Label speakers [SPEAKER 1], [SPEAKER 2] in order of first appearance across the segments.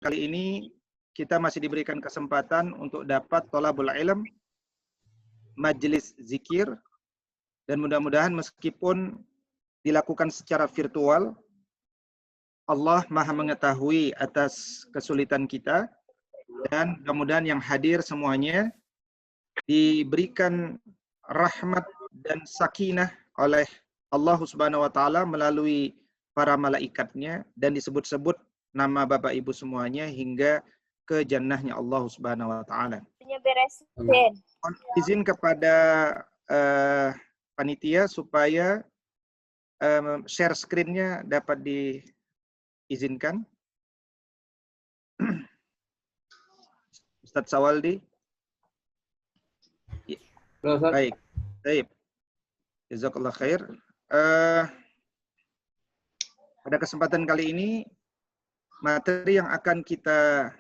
[SPEAKER 1] kali ini kita masih diberikan kesempatan untuk dapat thalabul ilm, majelis zikir, dan mudah-mudahan meskipun dilakukan secara virtual, Allah Maha mengetahui atas kesulitan kita, dan mudah-mudahan yang hadir semuanya diberikan rahmat dan sakinah oleh Allah Subhanahu wa taala melalui para malaikatnya, dan disebut-sebut nama Bapak Ibu semuanya hingga ke jannahnya Allah Subhanahu wa taala. Mohon izin kepada panitia supaya share screen-nya dapat diizinkan. Ustadz Sawaldi. Baik. Baik. Jazakallah khair. Pada kesempatan kali ini, materi yang akan kita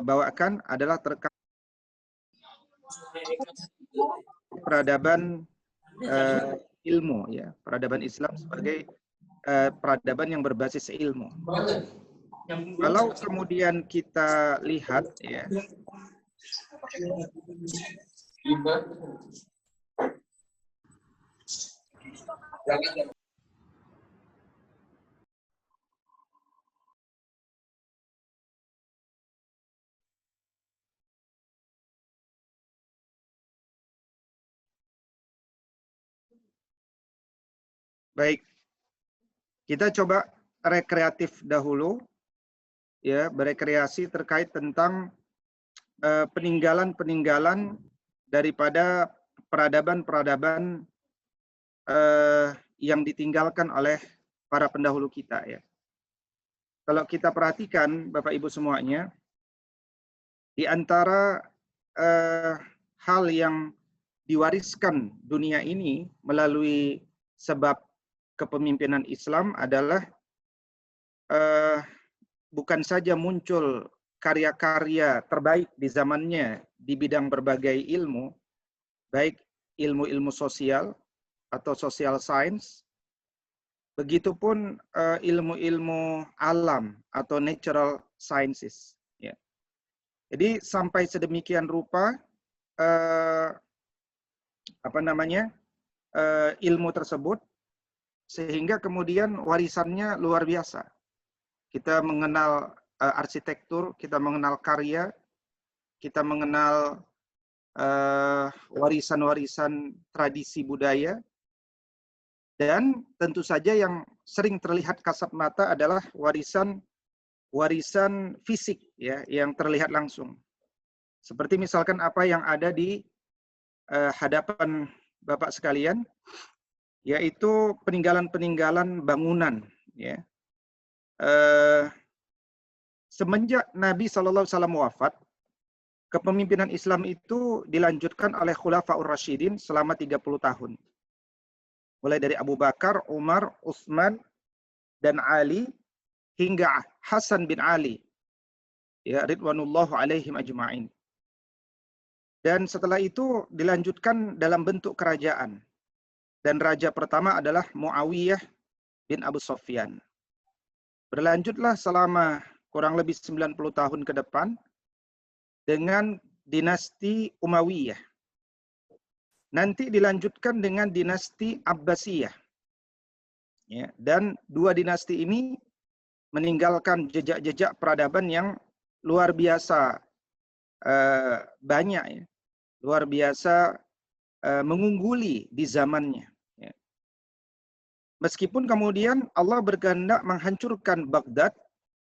[SPEAKER 1] bawakan adalah terkait peradaban ilmu, ya, peradaban Islam sebagai peradaban yang berbasis ilmu. Kalau kemudian kita lihat, ya, baik, kita coba rekreatif dahulu, ya, berekreasi terkait tentang peninggalan-peninggalan daripada peradaban-peradaban yang ditinggalkan oleh para pendahulu kita, ya. Kalau kita perhatikan, Bapak Ibu semuanya, di antara hal yang diwariskan dunia ini melalui sebab kepemimpinan Islam adalah bukan saja muncul karya-karya terbaik di zamannya di bidang berbagai ilmu, baik ilmu-ilmu sosial atau social science, begitupun ilmu-ilmu alam atau natural sciences. Ya. Jadi sampai sedemikian rupa ilmu tersebut, sehingga kemudian warisannya luar biasa. Kita mengenal arsitektur, kita mengenal karya, kita mengenal warisan-warisan tradisi budaya, dan tentu saja yang sering terlihat kasat mata adalah warisan fisik, ya, yang terlihat langsung. Seperti misalkan apa yang ada di hadapan Bapak sekalian, yaitu peninggalan-peninggalan bangunan, ya. Semenjak Nabi SAW wafat, kepemimpinan Islam itu dilanjutkan oleh Khulafaur Rasyidin selama 30 tahun. Mulai dari Abu Bakar, Umar, Utsman, dan Ali, hingga Hasan bin Ali, ya, ridwanullahu alaihim ajma'in. Dan setelah itu dilanjutkan dalam bentuk kerajaan. Dan raja pertama adalah Muawiyah bin Abu Sufyan. Berlanjutlah selama kurang lebih 90 tahun ke depan dengan dinasti Umayyah. Nanti dilanjutkan dengan dinasti Abbasiyah. Ya, dan dua dinasti ini meninggalkan jejak-jejak peradaban yang luar biasa banyak, ya. Luar biasa mengungguli di zamannya. Ya. Meskipun kemudian Allah berkehendak menghancurkan Baghdad,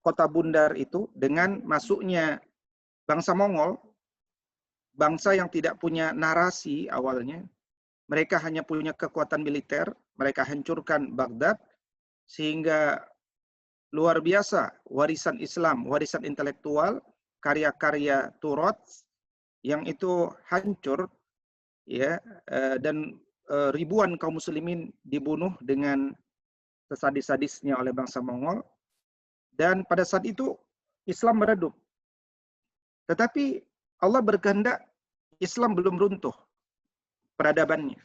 [SPEAKER 1] kota bundar itu, dengan masuknya bangsa Mongol, bangsa yang tidak punya narasi awalnya. Mereka hanya punya kekuatan militer, mereka hancurkan Baghdad, sehingga luar biasa warisan Islam, warisan intelektual, karya-karya Turat yang itu hancur, ya, dan ribuan kaum muslimin dibunuh dengan sesadis-sadisnya oleh bangsa Mongol. Dan pada saat itu Islam meredup. Tetapi Allah berkehendak Islam belum runtuh peradabannya.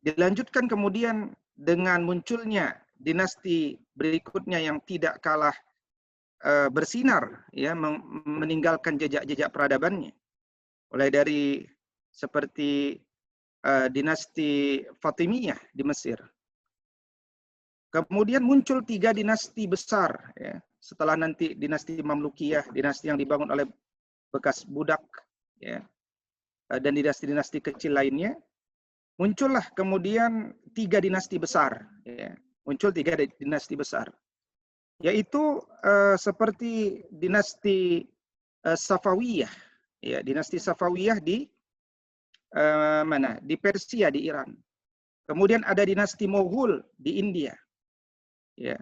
[SPEAKER 1] Dilanjutkan kemudian dengan munculnya dinasti berikutnya yang tidak kalah bersinar, ya, meninggalkan jejak-jejak peradabannya. Mulai dari seperti dinasti Fatimiyah di Mesir. Kemudian muncul 3 dinasti besar, ya. Setelah nanti dinasti Mamlukiyah, dinasti yang dibangun oleh bekas budak, ya, dan dinasti-dinasti kecil lainnya, muncullah kemudian 3 dinasti besar, ya. Muncul 3 dinasti besar, yaitu seperti dinasti Safawiyah, ya, dinasti Safawiyah di mana? Di Persia, di Iran. Kemudian ada dinasti Moghul di India, ya.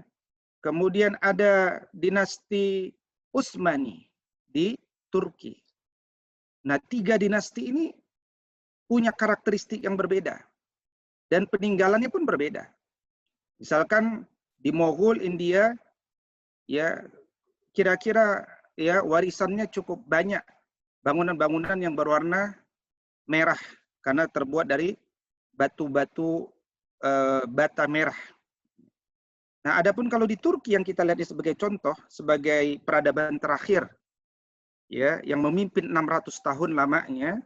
[SPEAKER 1] Kemudian ada dinasti Utsmani di Turki. Nah, 3 dinasti ini punya karakteristik yang berbeda dan peninggalannya pun berbeda. Misalkan di Moghul India, ya, kira-kira, ya, warisannya cukup banyak, bangunan-bangunan yang berwarna merah karena terbuat dari batu-batu bata merah. Nah, adapun kalau di Turki yang kita lihat sebagai contoh, sebagai peradaban terakhir, ya, yang memimpin 600 tahun lamanya,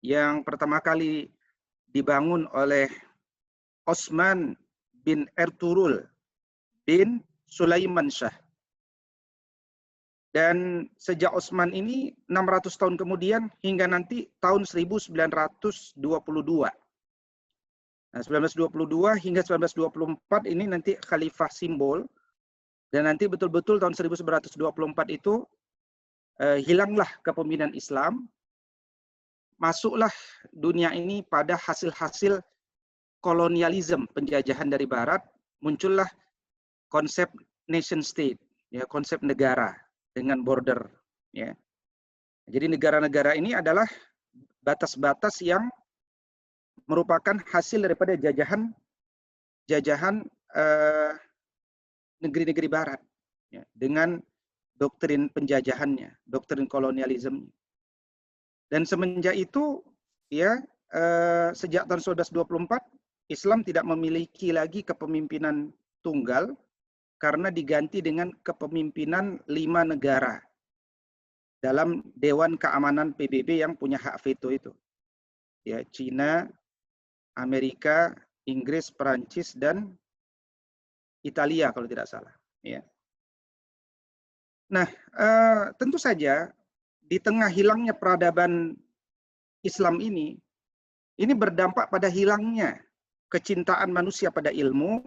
[SPEAKER 1] yang pertama kali dibangun oleh Osman bin Ertuğrul bin Sulaiman Shah. Dan sejak Osman ini 600 tahun kemudian hingga nanti tahun 1922. Nah, 1922 hingga 1924 ini nanti Khalifah Simbol, dan nanti betul-betul tahun 1924 itu hilanglah kepemimpinan Islam, masuklah dunia ini pada hasil-hasil kolonialisme, penjajahan dari Barat, muncullah konsep nation state, ya, konsep negara dengan border, ya. Jadi negara-negara ini adalah batas-batas yang merupakan hasil daripada jajahan negeri-negeri Barat, ya, dengan doktrin penjajahannya, doktrin kolonialisme. Dan semenjak itu, ya, sejak tahun 1924 Islam tidak memiliki lagi kepemimpinan tunggal karena diganti dengan kepemimpinan 5 negara dalam Dewan Keamanan PBB yang punya hak veto itu, ya, Cina, Amerika, Inggris, Perancis, dan Italia kalau tidak salah, ya. Nah, tentu saja di tengah hilangnya peradaban Islam ini berdampak pada hilangnya kecintaan manusia pada ilmu.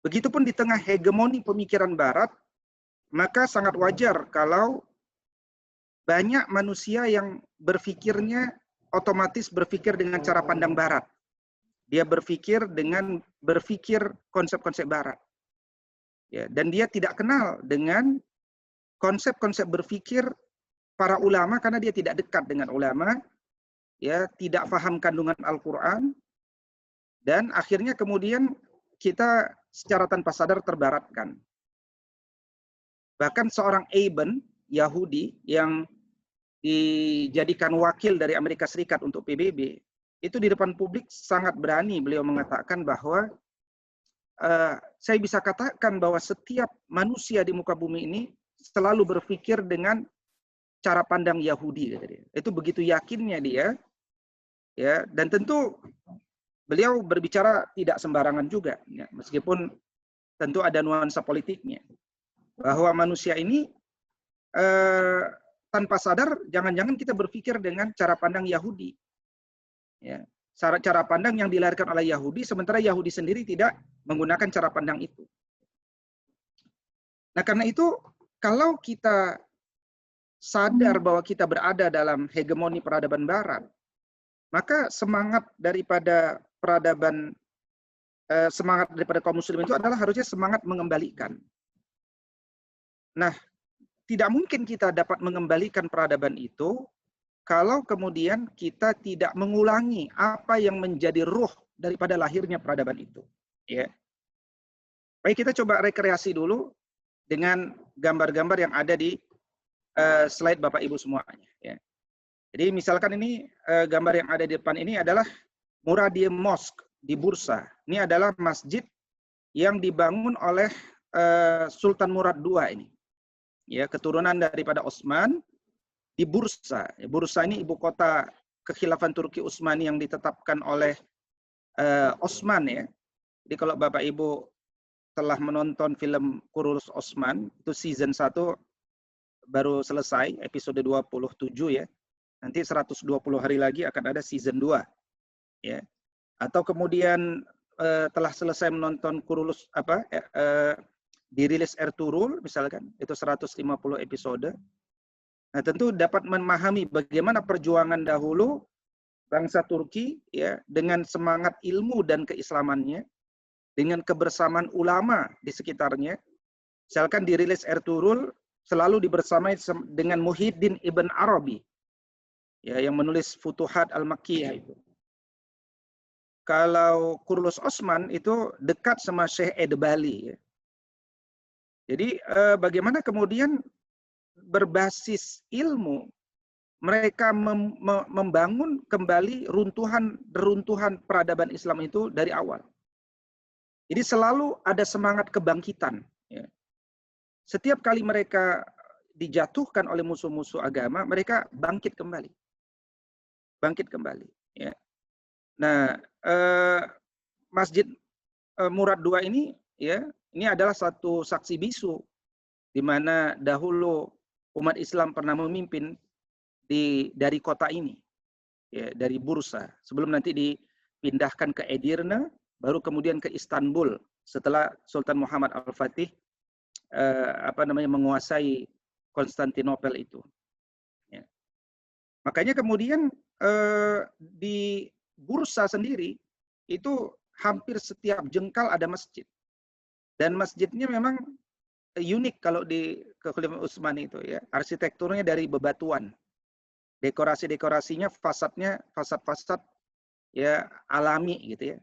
[SPEAKER 1] Begitupun di tengah hegemoni pemikiran Barat, maka sangat wajar kalau banyak manusia yang berpikirnya otomatis berpikir dengan cara pandang Barat. Dia berpikir konsep-konsep Barat, ya, dan dia tidak kenal dengan konsep-konsep berpikir para ulama karena dia tidak dekat dengan ulama, ya, tidak paham kandungan Al-Quran, dan akhirnya kemudian kita secara tanpa sadar terbaratkan. Bahkan seorang Eben Yahudi yang dijadikan wakil dari Amerika Serikat untuk PBB, itu di depan publik sangat berani beliau mengatakan bahwa saya bisa katakan bahwa setiap manusia di muka bumi ini selalu berpikir dengan cara pandang Yahudi. Itu begitu yakinnya dia, ya, dan tentu beliau berbicara tidak sembarangan juga, ya, meskipun tentu ada nuansa politiknya, bahwa manusia ini tanpa sadar jangan-jangan kita berpikir dengan cara pandang Yahudi, ya, cara pandang yang dilahirkan oleh Yahudi, sementara Yahudi sendiri tidak menggunakan cara pandang itu. Nah, karena itu kalau kita sadar bahwa kita berada dalam hegemoni peradaban Barat, maka semangat daripada peradaban, semangat daripada kaum muslim itu adalah harusnya semangat mengembalikan. Nah, tidak mungkin kita dapat mengembalikan peradaban itu kalau kemudian kita tidak mengulangi apa yang menjadi ruh daripada lahirnya peradaban itu, ya. Baik, kita coba rekreasi dulu dengan gambar-gambar yang ada di slide Bapak Ibu semuanya, ya. Jadi misalkan ini gambar yang ada di depan ini adalah Muradiye Mosque di Bursa. Ini adalah masjid yang dibangun oleh Sultan Murad II ini. ya, keturunan daripada Utsman di Bursa. Bursa ini ibu kota kekhilafan Turki Utsmani yang ditetapkan oleh Utsman ya. Jadi kalau Bapak Ibu telah menonton film Kurulus Utsman, itu season 1 baru selesai, episode 27 ya. Nanti 120 hari lagi akan ada season 2 ya. Atau kemudian telah selesai menonton Kurulus dirilis Ertuğrul misalkan, itu 150 episode. Nah, tentu dapat memahami bagaimana perjuangan dahulu bangsa Turki ya dengan semangat ilmu dan keislamannya, dengan kebersamaan ulama di sekitarnya. Misalkan dirilis Ertuğrul selalu dibersamai dengan Muhyiddin Ibn Arabi ya, yang menulis Futuhat Al-Makkiyah itu. Kalau Kurulus Utsman itu dekat sama Syekh Edebali ya. Jadi bagaimana kemudian berbasis ilmu mereka membangun kembali runtuhan peradaban Islam itu dari awal. Jadi selalu ada semangat kebangkitan. Ya. Setiap kali mereka dijatuhkan oleh musuh-musuh agama, mereka bangkit kembali. Bangkit kembali. Ya. Nah, Masjid Murad II ini, ya, ini adalah satu saksi bisu di mana dahulu umat Islam pernah memimpin dari kota ini, ya, dari Bursa, sebelum nanti dipindahkan ke Edirne, baru kemudian ke Istanbul setelah Sultan Muhammad Al-Fatih menguasai Konstantinopel itu. Ya. Makanya kemudian di Bursa sendiri itu hampir setiap jengkal ada masjid, dan masjidnya memang unik kalau di Kekhalifahan Utsmani itu ya, arsitekturnya dari bebatuan, dekorasi-dekorasinya fasad ya alami gitu ya.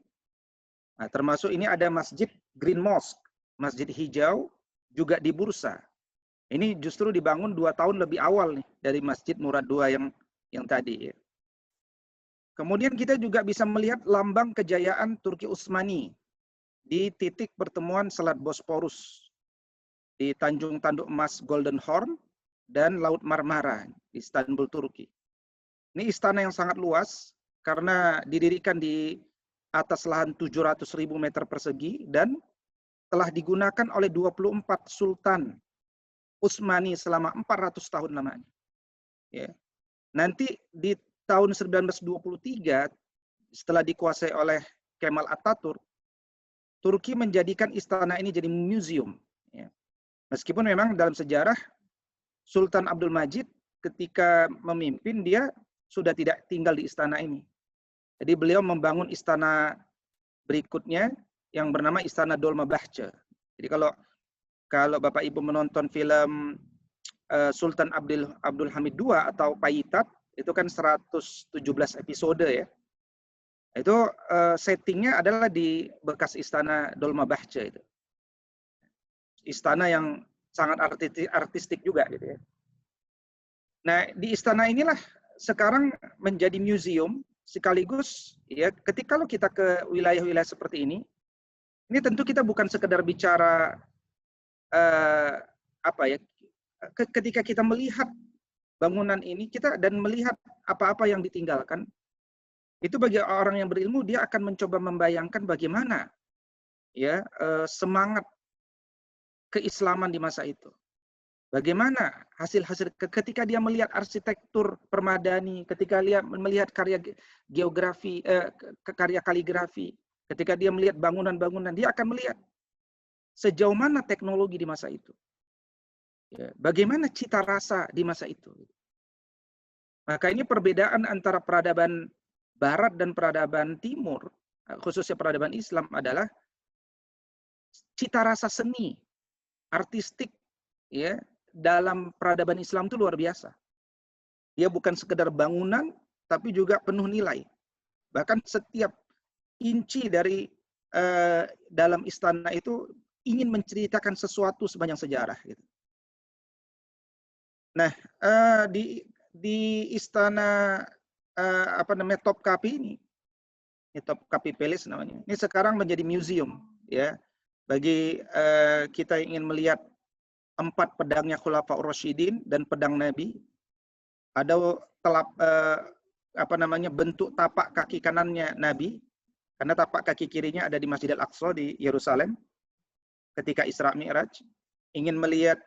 [SPEAKER 1] Nah, termasuk ini ada masjid Green Mosque, masjid hijau juga di Bursa. Ini justru dibangun 2 tahun lebih awal nih dari Masjid Murad II yang tadi ya. Kemudian kita juga bisa melihat lambang kejayaan Turki Utsmani di titik pertemuan Selat Bosporus di Tanjung Tanduk Emas Golden Horn dan Laut Marmara di Istanbul, Turki. Ini istana yang sangat luas karena didirikan di atas lahan 700.000 meter persegi dan telah digunakan oleh 24 sultan Utsmani selama 400 tahun lamanya. Ya. Nanti di tahun 1923 setelah dikuasai oleh Kemal Atatürk, Turki menjadikan istana ini jadi museum. Ya. Meskipun memang dalam sejarah Sultan Abdul Majid ketika memimpin dia sudah tidak tinggal di istana ini. Jadi beliau membangun istana berikutnya yang bernama Istana Dolmabahce. Jadi kalau Bapak Ibu menonton film Sultan Abdul Hamid II atau Payitat, itu kan 117 episode ya. Itu settingnya adalah di bekas Istana Dolmabahce itu. Istana yang sangat artistik juga gitu ya. Nah, di istana inilah sekarang menjadi museum sekaligus ya, ketika kalau kita ke wilayah-wilayah seperti ini tentu kita bukan sekedar bicara ketika kita melihat bangunan ini dan melihat apa-apa yang ditinggalkan, itu bagi orang yang berilmu dia akan mencoba membayangkan bagaimana ya semangat keislaman di masa itu. Bagaimana hasil-hasil ketika dia melihat arsitektur permadani, ketika melihat karya geografi, karya kaligrafi, ketika dia melihat bangunan-bangunan, dia akan melihat sejauh mana teknologi di masa itu. Ya, bagaimana cita rasa di masa itu. Maka ini perbedaan antara peradaban Barat dan peradaban Timur, khususnya peradaban Islam, adalah cita rasa seni, artistik, ya, dalam peradaban Islam itu luar biasa. Dia bukan sekedar bangunan, tapi juga penuh nilai. Bahkan setiap inci dari dalam istana itu ingin menceritakan sesuatu sepanjang sejarah. Gitu. Nah, di istana Topkapi ini Topkapi Palace namanya. Ini sekarang menjadi museum, ya. Bagi kita yang ingin melihat 4 pedangnya Khulafaur Rasyidin dan pedang Nabi. Ada bentuk tapak kaki kanannya Nabi, karena tapak kaki kirinya ada di Masjid Al-Aqsa di Yerusalem ketika Isra Mi'raj. Ingin melihat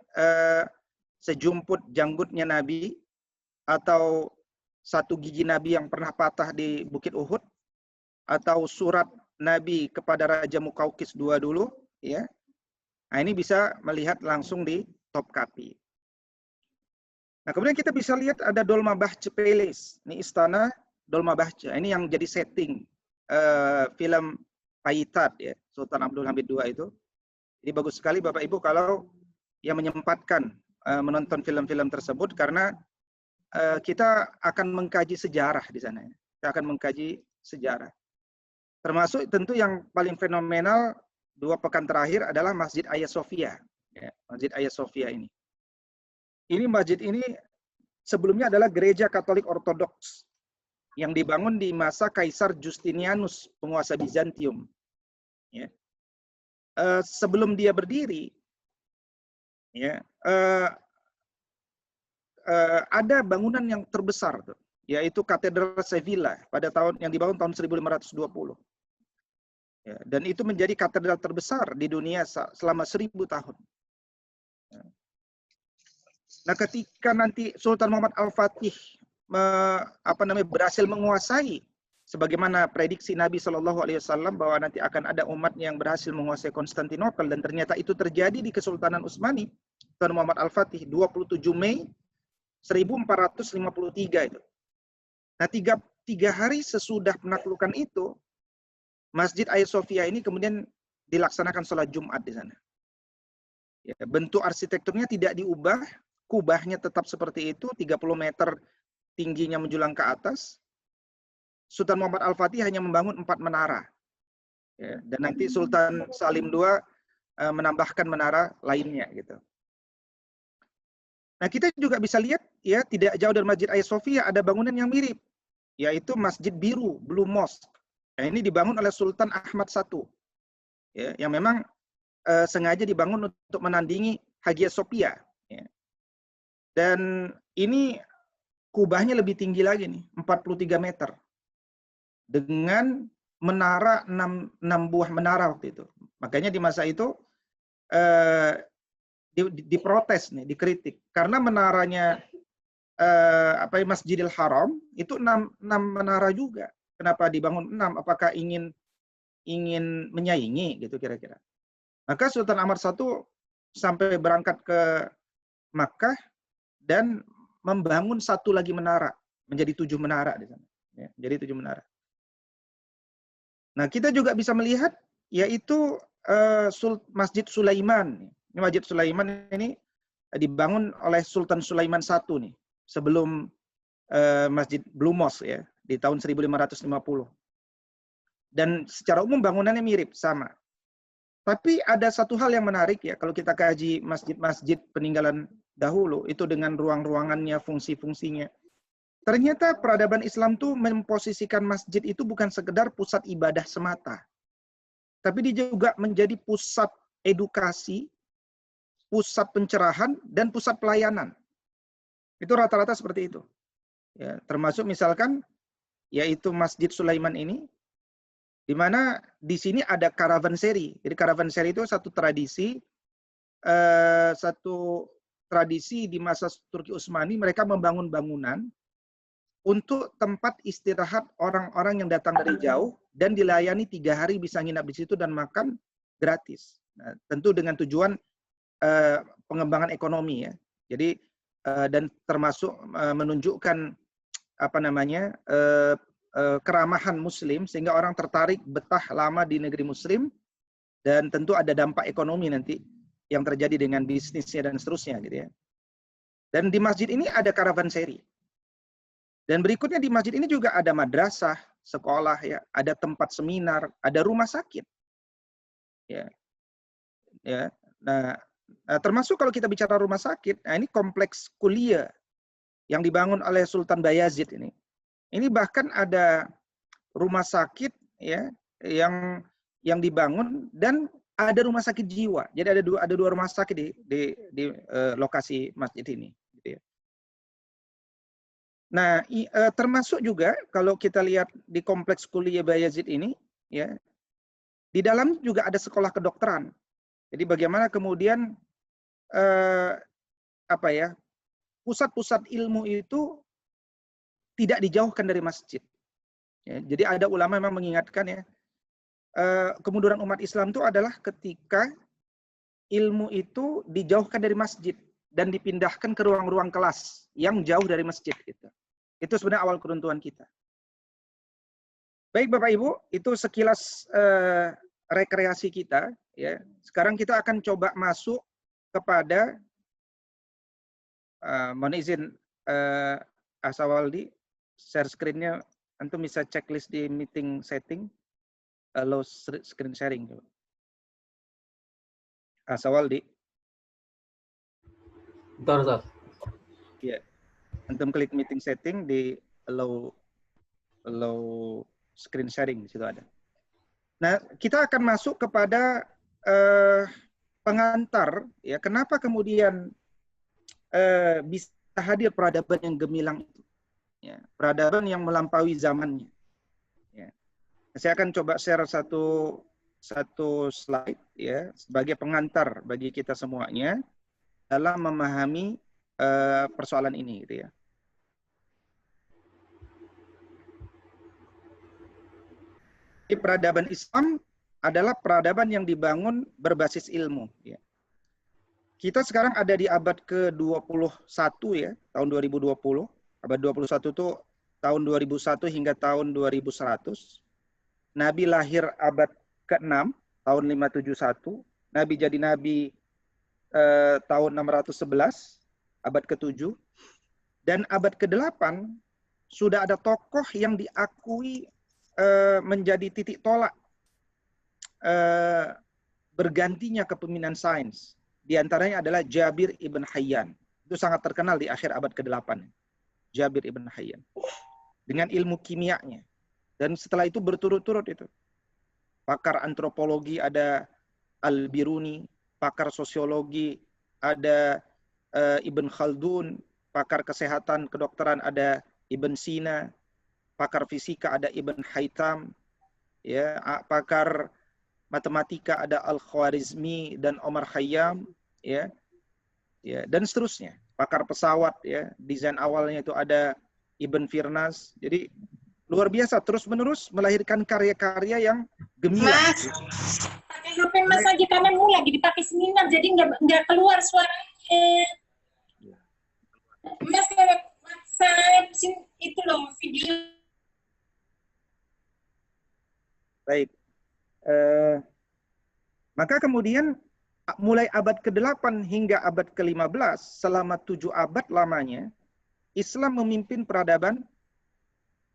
[SPEAKER 1] sejumput janggutnya Nabi atau satu gigi Nabi yang pernah patah di Bukit Uhud, atau surat Nabi kepada Raja Muqawqis II dulu, ya. Nah, ini bisa melihat langsung di Topkapi. Nah, kemudian kita bisa lihat ada Dolmabahce Palace. Ini istana Dolmabahce. Ini yang jadi setting film Paitat, ya, Sultan Abdul Hamid II itu. Jadi bagus sekali Bapak Ibu kalau yang menyempatkan menonton film-film tersebut, karena kita akan mengkaji sejarah di sana. Kita akan mengkaji sejarah. Termasuk tentu yang paling fenomenal 2 pekan terakhir adalah Masjid Hagia Sophia. Ya, Masjid Hagia Sophia ini. Masjid ini sebelumnya adalah gereja Katolik Ortodoks yang dibangun di masa Kaisar Justinianus, penguasa Bizantium. Ya. Sebelum dia berdiri, ya, ada bangunan yang terbesar, tuh, yaitu Katedral Sevilla yang dibangun tahun 1520. Ya, dan itu menjadi katedral terbesar di dunia selama 1000 tahun. Ya. Nah, ketika nanti Sultan Muhammad Al-Fatih berhasil menguasai, sebagaimana prediksi Nabi SAW bahwa nanti akan ada umat yang berhasil menguasai Konstantinopel, dan ternyata itu terjadi di Kesultanan Utsmani, Sultan Muhammad Al-Fatih 27 Mei 1453 itu. Nah, tiga hari sesudah penaklukan itu, Masjid Hagia Sophia ini kemudian dilaksanakan sholat Jumat di sana. Ya, bentuk arsitekturnya tidak diubah, kubahnya tetap seperti itu, 30 meter tingginya menjulang ke atas. Sultan Muhammad Al-Fatih hanya membangun 4 menara. Ya, dan nanti Sultan Salim II menambahkan menara lainnya gitu. Nah, kita juga bisa lihat, ya, tidak jauh dari Masjid Hagia Sophia ada bangunan yang mirip, yaitu Masjid Biru, Blue Mosque. Nah, ini dibangun oleh Sultan Ahmad I, ya, yang memang sengaja dibangun untuk menandingi Hagia Sophia. Ya. Dan ini kubahnya lebih tinggi lagi nih, 43 meter. Dengan menara 6 buah menara waktu itu. Makanya di masa itu diprotes nih, dikritik karena menaranya Masjidil Haram itu 6 menara juga. Kenapa dibangun 6? Apakah ingin menyaingi gitu kira-kira? Maka Sultan Ahmad I sampai berangkat ke Makkah dan membangun 1 lagi menara, menjadi 7 menara di sana. Ya, jadi 7 menara. Nah, kita juga bisa melihat yaitu Masjid Sulaiman. Ini Masjid Sulaiman ini dibangun oleh Sultan Sulaiman I nih, sebelum Masjid Blue Mosque, ya, di tahun 1550. Dan secara umum bangunannya mirip, sama. Tapi ada satu hal yang menarik, ya, kalau kita kaji masjid-masjid peninggalan dahulu, itu dengan ruang-ruangannya, fungsi-fungsinya. Ternyata peradaban Islam tuh memposisikan masjid itu bukan sekedar pusat ibadah semata. Tapi dia juga menjadi pusat edukasi, pusat pencerahan, dan pusat pelayanan. Itu rata-rata seperti itu. Ya, termasuk misalkan, yaitu Masjid Sulaiman ini, di mana di sini ada karavanseri. Jadi karavanseri itu satu tradisi di masa Turki Utsmani, mereka membangun bangunan untuk tempat istirahat orang-orang yang datang dari jauh dan dilayani 3 hari bisa nginap di situ dan makan gratis. Nah, tentu dengan tujuan pengembangan ekonomi, ya. Jadi dan termasuk menunjukkan keramahan Muslim sehingga orang tertarik betah lama di negeri Muslim, dan tentu ada dampak ekonomi nanti yang terjadi dengan bisnisnya dan seterusnya, gitu ya. Dan di masjid ini ada karavanseri. Dan berikutnya di masjid ini juga ada madrasah, sekolah, ya, ada tempat seminar, ada rumah sakit. Ya. Ya. Nah, termasuk kalau kita bicara rumah sakit, nah ini kompleks kuliah yang dibangun oleh Sultan Bayazid ini. Ini bahkan ada rumah sakit, ya, yang dibangun dan ada rumah sakit jiwa. Jadi ada dua rumah sakit di lokasi masjid ini. Gitu ya. Nah, termasuk juga kalau kita lihat di kompleks kuliah Bayazid ini, ya, di dalam juga ada sekolah kedokteran. Jadi bagaimana kemudian apa ya, pusat-pusat ilmu itu tidak dijauhkan dari masjid. Ya, jadi ada ulama memang mengingatkan ya, kemunduran umat Islam itu adalah ketika ilmu itu dijauhkan dari masjid dan dipindahkan ke ruang-ruang kelas yang jauh dari masjid. Gitu. Itu sebenarnya awal keruntuhan kita. Baik Bapak Ibu, itu sekilas rekreasi kita. Ya. Sekarang kita akan coba masuk kepada, mohon izin Asawaldi, share screen-nya, antum bisa checklist di meeting setting, allow screen sharing. Asawaldi.
[SPEAKER 2] Bentar, Ustaz.
[SPEAKER 1] Ya. Antum klik meeting setting di allow screen sharing, di situ ada. Nah, kita akan masuk kepada pengantar, ya. Kenapa kemudian bisa hadir peradaban yang gemilang itu, ya, peradaban yang melampaui zamannya. Ya. Saya akan coba share satu slide, ya, sebagai pengantar bagi kita semuanya dalam memahami persoalan ini, gitu ya. Peradaban Islam adalah peradaban yang dibangun berbasis ilmu. Ya. Kita sekarang ada di abad ke-21 ya, tahun 2020. Abad 21 itu tahun 2001 hingga tahun 2100. Nabi lahir abad ke-6, tahun 571. Nabi jadi nabi tahun 611, abad ke-7. Dan abad ke-8 sudah ada tokoh yang diakui menjadi titik tolak bergantinya kepemimpinan sains. Di antaranya adalah Jabir ibn Hayyan. Itu sangat terkenal di akhir abad ke-8. Jabir ibn Hayyan. Dengan ilmu kimianya. Dan setelah itu berturut-turut itu. Pakar antropologi ada Al-Biruni, pakar sosiologi ada Ibn Khaldun, pakar kesehatan kedokteran ada Ibn Sina, pakar fisika ada Ibn Haytham, ya, pakar matematika ada Al-Khwarizmi dan Omar Khayyam, ya, ya, dan seterusnya. Pakar pesawat, ya, desain awalnya itu ada Ibn Firnas. Jadi luar biasa, terus-menerus melahirkan karya-karya yang gemilang.
[SPEAKER 3] Mas, pakai HP Mas aja kamu lagi dipakai seminar, jadi nggak keluar suaranya. Mas lewat WhatsApp itu loh video.
[SPEAKER 1] Baik. Maka kemudian mulai abad ke-8 hingga abad ke-15, selama 7 abad lamanya, Islam memimpin peradaban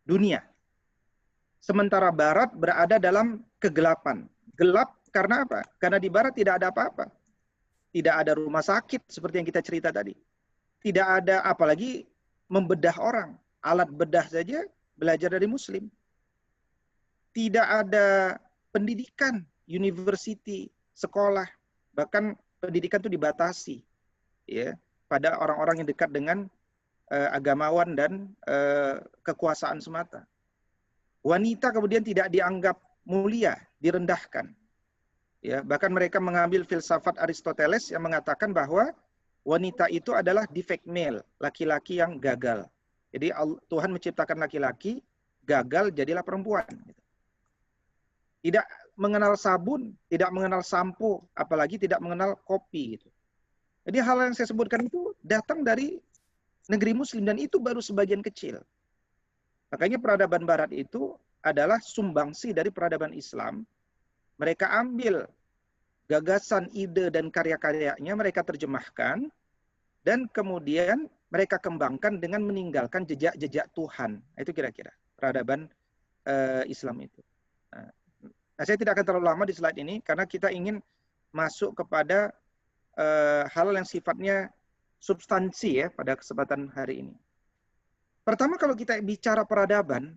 [SPEAKER 1] dunia. Sementara Barat berada dalam kegelapan. Gelap karena apa? Karena di Barat tidak ada apa-apa. Tidak ada rumah sakit seperti yang kita cerita tadi. Tidak ada, apalagi membedah orang. Alat bedah saja belajar dari Muslim. Tidak ada pendidikan, university, sekolah, bahkan pendidikan itu dibatasi, ya, pada orang-orang yang dekat dengan agamawan dan kekuasaan semata. Wanita kemudian tidak dianggap mulia, direndahkan. Ya, bahkan mereka mengambil filsafat Aristoteles yang mengatakan bahwa wanita itu adalah defect male, laki-laki yang gagal. Jadi Tuhan menciptakan laki-laki, gagal jadilah perempuan. Tidak mengenal sabun, tidak mengenal sampo, apalagi tidak mengenal kopi. Gitu. Jadi hal yang saya sebutkan itu datang dari negeri Muslim dan itu baru sebagian kecil. Makanya peradaban Barat itu adalah sumbangsi dari peradaban Islam. Mereka ambil gagasan, ide, dan karya-karyanya, mereka terjemahkan, dan kemudian mereka kembangkan dengan meninggalkan jejak-jejak Tuhan. Itu kira-kira peradaban Islam itu. Nah, saya tidak akan terlalu lama di slide ini karena kita ingin masuk kepada hal yang sifatnya substansi ya pada kesempatan hari ini. Pertama, kalau kita bicara peradaban,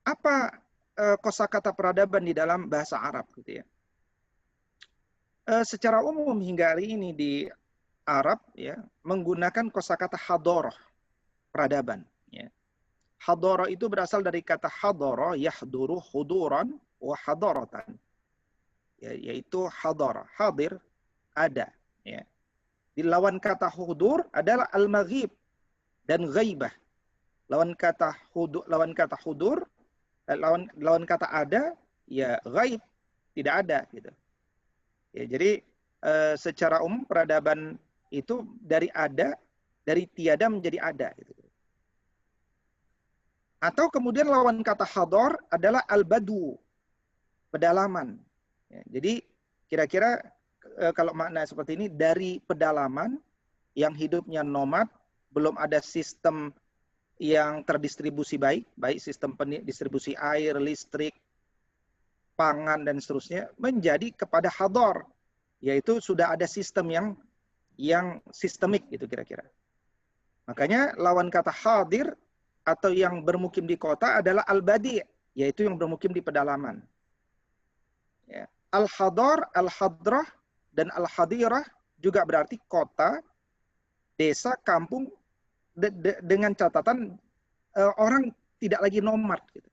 [SPEAKER 1] apa kosakata peradaban di dalam bahasa Arab gitu ya? secara umum hingga hari ini di Arab ya menggunakan kosakata hadoroh, peradaban. Ya. Hadoroh itu berasal dari kata hadoroh, yahduru, huduran, wa hadorotan. Ya, yaitu hadoroh, hadir, ada. Ya. Di lawan kata hudur adalah al-maghib dan ghaibah. Lawan kata hudur, lawan kata ada, ya ghaib, tidak ada gitu. Ya, jadi secara umum peradaban itu dari ada, dari tiada menjadi ada gitu. Atau kemudian lawan kata hadar adalah al-badu, pedalaman. Ya, jadi kira-kira kalau makna seperti ini, dari pedalaman yang hidupnya nomad, belum ada sistem yang terdistribusi baik sistem distribusi air, listrik, pangan, dan seterusnya, menjadi kepada hadar, yaitu sudah ada sistem yang sistemik gitu kira-kira. Makanya lawan kata hadir atau yang bermukim di kota adalah al-badi, yaitu yang bermukim di pedalaman. Ya. Al-hadar, al-hadrah, dan al-hadirah juga berarti kota, desa, kampung, dengan catatan orang tidak lagi nomad, gitu.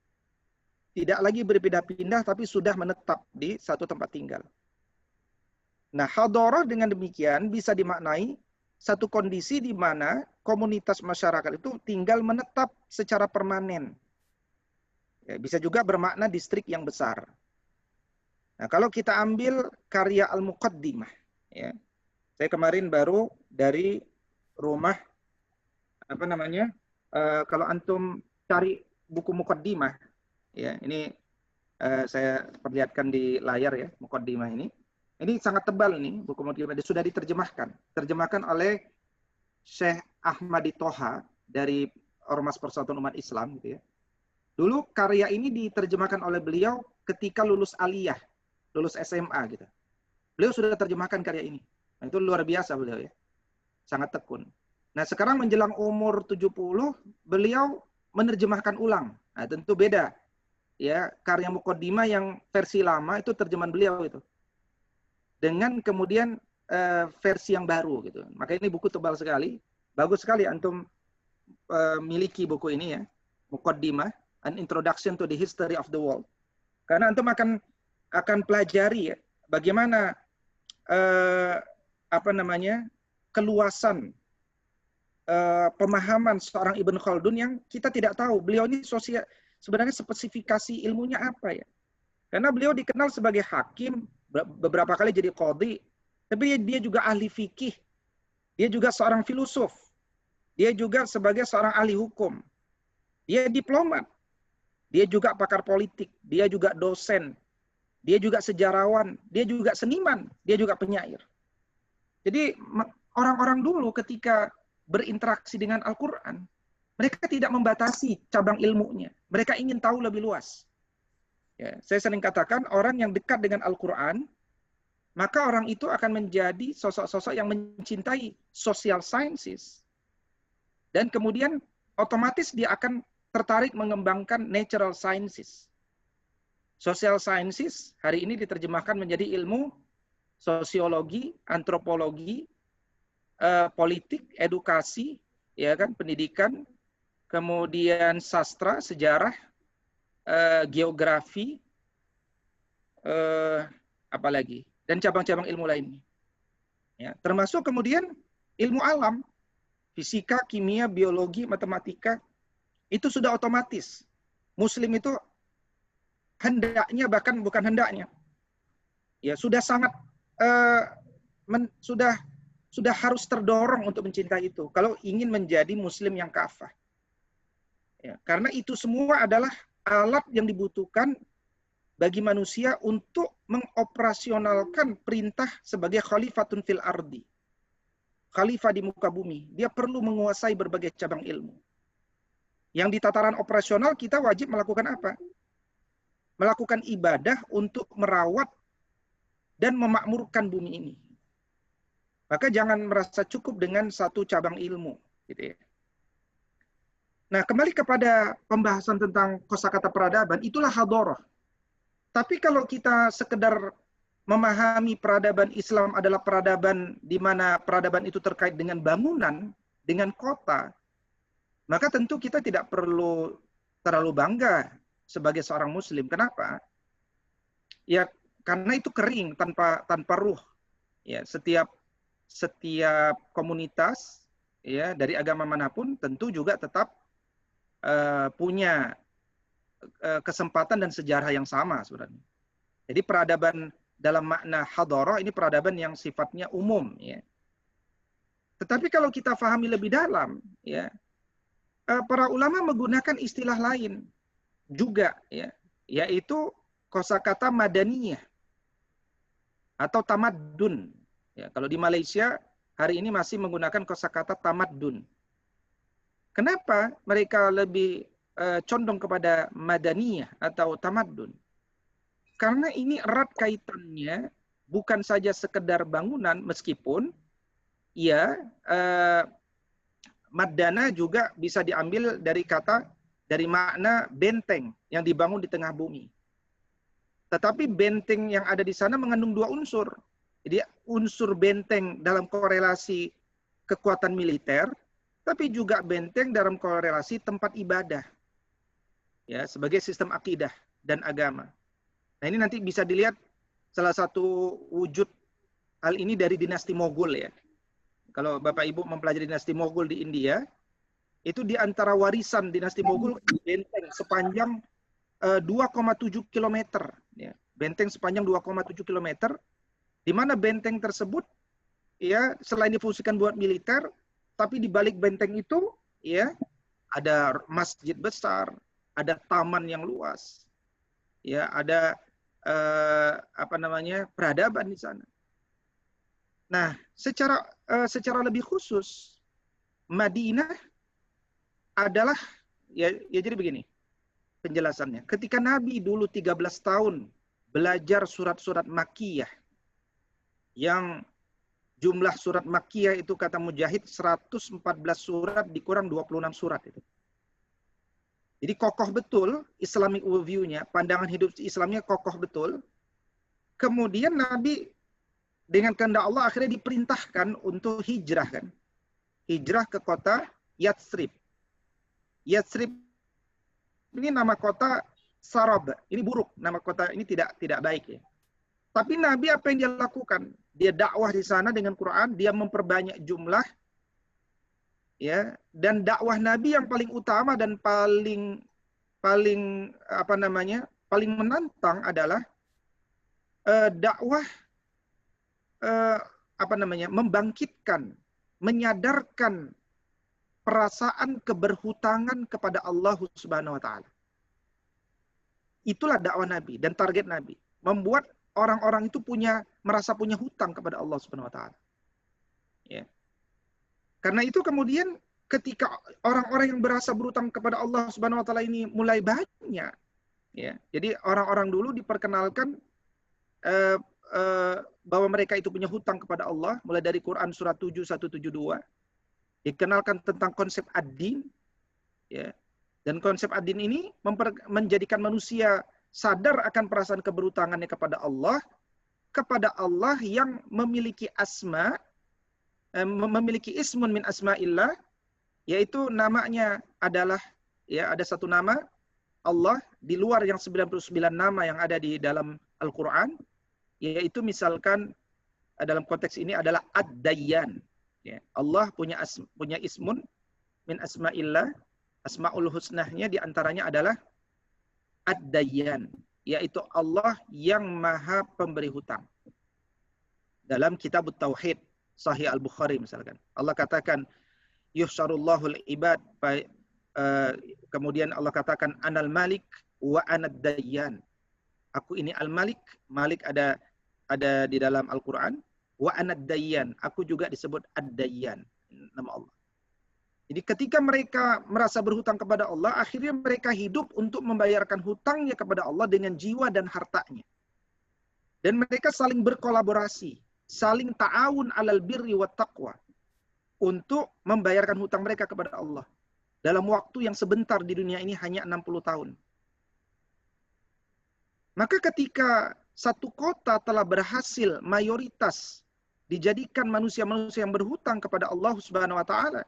[SPEAKER 1] Tidak lagi berpindah-pindah, tapi sudah menetap di satu tempat tinggal. Nah, hadarah dengan demikian bisa dimaknai satu kondisi di mana komunitas masyarakat itu tinggal menetap secara permanen. Ya, bisa juga bermakna distrik yang besar. Nah, kalau kita ambil karya Al-Muqaddimah, ya, saya kemarin baru dari rumah, apa namanya, kalau antum cari buku Muqaddimah, ya, ini saya perlihatkan di layar ya, Muqaddimah ini. Ini sangat tebal nih, buku Muqaddimah, sudah terjemahkan oleh Syekh Ahmadi Toha dari Ormas Persatuan Umat Islam gitu ya. Dulu karya ini diterjemahkan oleh beliau ketika lulus aliyah, lulus SMA gitu. Beliau sudah terjemahkan karya ini. Nah, itu luar biasa beliau ya. Sangat tekun. Nah, sekarang menjelang umur 70, beliau menerjemahkan ulang. Nah, tentu beda. Ya, karya Muqaddimah yang versi lama itu terjemahan beliau itu. Dengan kemudian versi yang baru gitu. Maka ini buku tebal sekali. Bagus sekali antum miliki buku ini ya. Muqaddimah, An Introduction to the History of the World. Karena antum akan pelajari ya bagaimana apa namanya, keluasan pemahaman seorang Ibn Khaldun yang kita tidak tahu. Beliau ini sebenarnya spesifikasi ilmunya apa ya? Karena beliau dikenal sebagai hakim, beberapa kali jadi qadhi, tapi dia juga ahli fikih. Dia juga seorang filosof. Dia juga sebagai seorang ahli hukum. Dia diplomat. Dia juga pakar politik. Dia juga dosen. Dia juga sejarawan. Dia juga seniman. Dia juga penyair. Jadi orang-orang dulu ketika berinteraksi dengan Al-Quran, mereka tidak membatasi cabang ilmunya. Mereka ingin tahu lebih luas. Ya, saya sering katakan orang yang dekat dengan Al-Quran, maka orang itu akan menjadi sosok-sosok yang mencintai social sciences. Dan kemudian otomatis dia akan tertarik mengembangkan natural sciences. Social sciences hari ini diterjemahkan menjadi ilmu sosiologi, antropologi, politik, edukasi, ya kan, pendidikan, kemudian sastra, sejarah, geografi, apalagi, dan cabang-cabang ilmu lainnya. Ya, termasuk kemudian ilmu alam, fisika, kimia, biologi, matematika, itu sudah otomatis. Muslim itu hendaknya, bahkan bukan hendaknya, ya sudah sangat sudah harus terdorong untuk mencintai itu kalau ingin menjadi Muslim yang kafah. Ya, karena itu semua adalah alat yang dibutuhkan bagi manusia untuk mengoperasionalkan perintah sebagai khalifatun fil ardi. Khalifah di muka bumi. Dia perlu menguasai berbagai cabang ilmu. Yang di tataran operasional kita wajib melakukan apa? Melakukan ibadah untuk merawat dan memakmurkan bumi ini. Maka jangan merasa cukup dengan satu cabang ilmu. Gitu ya. Nah, kembali kepada pembahasan tentang kosakata peradaban, itulah hadharah. Tapi kalau kita sekedar memahami peradaban Islam adalah peradaban di mana peradaban itu terkait dengan bangunan, dengan kota, maka tentu kita tidak perlu terlalu bangga sebagai seorang muslim. Kenapa? Ya karena itu kering tanpa ruh. Ya, setiap komunitas ya dari agama manapun tentu juga tetap punya kesempatan dan sejarah yang sama sebenarnya. Jadi peradaban dalam makna hadarah ini peradaban yang sifatnya umum ya. Tetapi kalau kita pahami lebih dalam ya, para ulama menggunakan istilah lain juga ya, yaitu kosakata madaniyah atau tamaddun. Ya, kalau di Malaysia hari ini masih menggunakan kosakata tamaddun. Kenapa mereka lebih condong kepada madaniyah atau tamaddun? Karena ini erat kaitannya bukan saja sekedar bangunan, meskipun ya madana juga bisa diambil dari makna benteng yang dibangun di tengah bumi. Tetapi benteng yang ada di sana mengandung dua unsur. Jadi unsur benteng dalam korelasi kekuatan militer, tapi juga benteng dalam korelasi tempat ibadah. Ya, sebagai sistem akidah dan agama. Nah, ini nanti bisa dilihat salah satu wujud hal ini dari dinasti Mogul ya. Kalau Bapak Ibu mempelajari dinasti Mogul di India, itu di antara warisan dinasti Mogul benteng sepanjang 2,7 km ya. Benteng sepanjang 2,7 km, di mana benteng tersebut ya selain difungsikan buat militer, tapi di balik benteng itu ya ada masjid besar, ada taman yang luas. Ya, ada peradaban di sana. Nah, secara lebih khusus Madinah adalah ya jadi begini penjelasannya. Ketika Nabi dulu 13 tahun belajar surat-surat Makkiyah yang jumlah surat Makkiyah itu kata Mujahid 114 surat dikurang 26 surat itu. Jadi kokoh betul Islamic worldview-nya, pandangan hidup Islamnya kokoh betul. Kemudian Nabi dengan kehendak Allah akhirnya diperintahkan untuk hijrah kan. Hijrah ke kota Yathrib. Yathrib ini nama kota Sarab. Ini buruk, nama kota ini tidak baik ya. Tapi Nabi apa yang dia lakukan? Dia dakwah di sana dengan Quran, dia memperbanyak jumlah ya, dan dakwah Nabi yang paling utama dan paling menantang adalah dakwah membangkitkan, menyadarkan perasaan keberhutangan kepada Allah Subhanahu wa taala. Itulah dakwah Nabi dan target Nabi, membuat orang-orang itu merasa punya hutang kepada Allah Subhanahu wa taala. Ya. Karena itu kemudian ketika orang-orang yang berasa berhutang kepada Allah Subhanahu wa taala ini mulai banyak ya. Jadi orang-orang dulu diperkenalkan bahwa mereka itu punya hutang kepada Allah, mulai dari Quran surat 7 172. Dikenalkan tentang konsep ad-din ya. Dan konsep ad-din ini menjadikan manusia sadar akan perasaan keberhutangannya kepada Allah yang memiliki memiliki ismun min asma'illah, yaitu namanya adalah ya ada satu nama Allah di luar yang 99 nama yang ada di dalam Al-Qur'an, yaitu misalkan dalam konteks ini adalah Ad-Dayyan. Ya, Allah punya ismun min asma'illah, asmaul husnahnya di antaranya adalah Ad-Dayyan, yaitu Allah yang Maha Pemberi hutang. Dalam kitab Tauhid Sahih Al-Bukhari misalkan, Allah katakan yuhsarullahul ibad, kemudian Allah katakan anal malik wa anad dayyan. Aku ini al-malik, malik ada di dalam Al-Qur'an, wa anad dayyan, aku juga disebut ad-dayyan, nama Allah. Jadi ketika mereka merasa berhutang kepada Allah, akhirnya mereka hidup untuk membayarkan hutangnya kepada Allah dengan jiwa dan hartanya. Dan mereka saling berkolaborasi, saling ta'awun alal birri wat taqwa untuk membayarkan hutang mereka kepada Allah dalam waktu yang sebentar di dunia ini, hanya 60 tahun. Maka ketika satu kota telah berhasil mayoritas dijadikan manusia-manusia yang berhutang kepada Allah Subhanahu wa taala,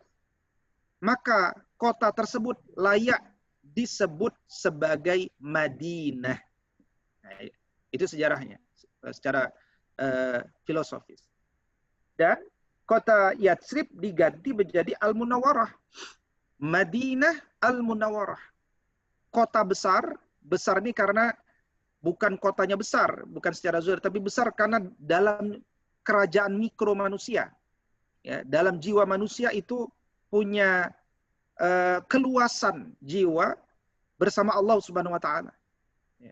[SPEAKER 1] maka kota tersebut layak disebut sebagai Madinah. Nah, itu sejarahnya secara filosofis. Dan kota Yatsrib diganti menjadi Al-Munawwarah. Madinah Al-Munawwarah. Kota besar, besar ini karena bukan kotanya besar, bukan secara zahir, tapi besar karena dalam kerajaan mikro manusia. Ya, dalam jiwa manusia itu punya keluasan jiwa bersama Allah Subhanahu wa taala. Ya.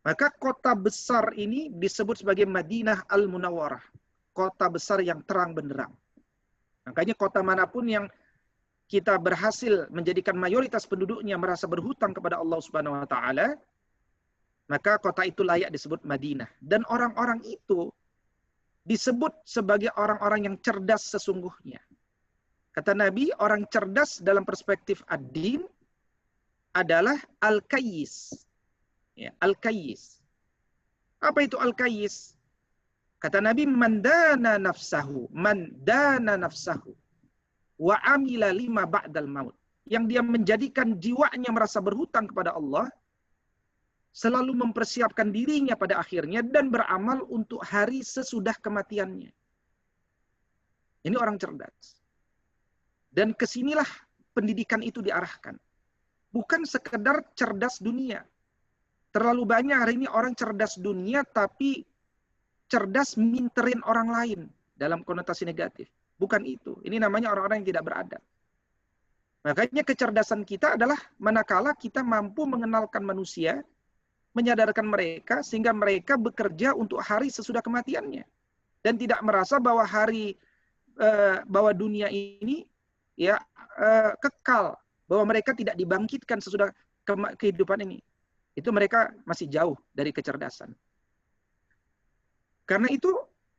[SPEAKER 1] Maka kota besar ini disebut sebagai Madinah Al-Munawwarah. Kota besar yang terang benderang. Makanya kota manapun yang kita berhasil menjadikan mayoritas penduduknya merasa berhutang kepada Allah Subhanahu wa taala, maka kota itu layak disebut Madinah. Dan orang-orang itu disebut sebagai orang-orang yang cerdas sesungguhnya. Kata Nabi, orang cerdas dalam perspektif ad-din adalah al-kayyis. Ya, al-kayyis. Apa itu al-kayyis? Kata Nabi, man dana nafsahu wa amila lima ba'dal maut. Yang dia menjadikan jiwanya merasa berhutang kepada Allah, selalu mempersiapkan dirinya pada akhirnya dan beramal untuk hari sesudah kematiannya. Ini orang cerdas. Dan kesinilah pendidikan itu diarahkan. Bukan sekedar cerdas dunia. Terlalu banyak hari ini orang cerdas dunia tapi cerdas minterin orang lain dalam konotasi negatif. Bukan itu. Ini namanya orang-orang yang tidak beradab. Makanya kecerdasan kita adalah manakala kita mampu mengenalkan manusia, menyadarkan mereka sehingga mereka bekerja untuk hari sesudah kematiannya dan tidak merasa bahwa bahwa dunia ini ya kekal, bahwa mereka tidak dibangkitkan sesudah kehidupan ini. Itu mereka masih jauh dari kecerdasan. Karena itu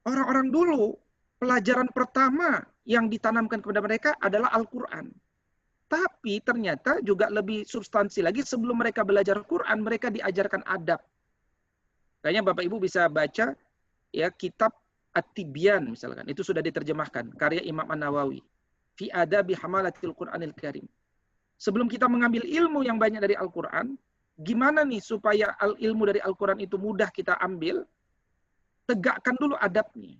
[SPEAKER 1] orang-orang dulu pelajaran pertama yang ditanamkan kepada mereka adalah Al-Quran. Tapi ternyata juga lebih substansi lagi, sebelum mereka belajar Quran, mereka diajarkan adab. Kayaknya Bapak Ibu bisa baca ya kitab At-Tibyan misalkan, itu sudah diterjemahkan, karya Imam An-Nawawi. Fi adabi hamalatil Qur'anil Karim. Sebelum kita mengambil ilmu yang banyak dari Al-Quran, gimana nih supaya ilmu dari Al-Quran itu mudah kita ambil? Tegakkan dulu adabnya.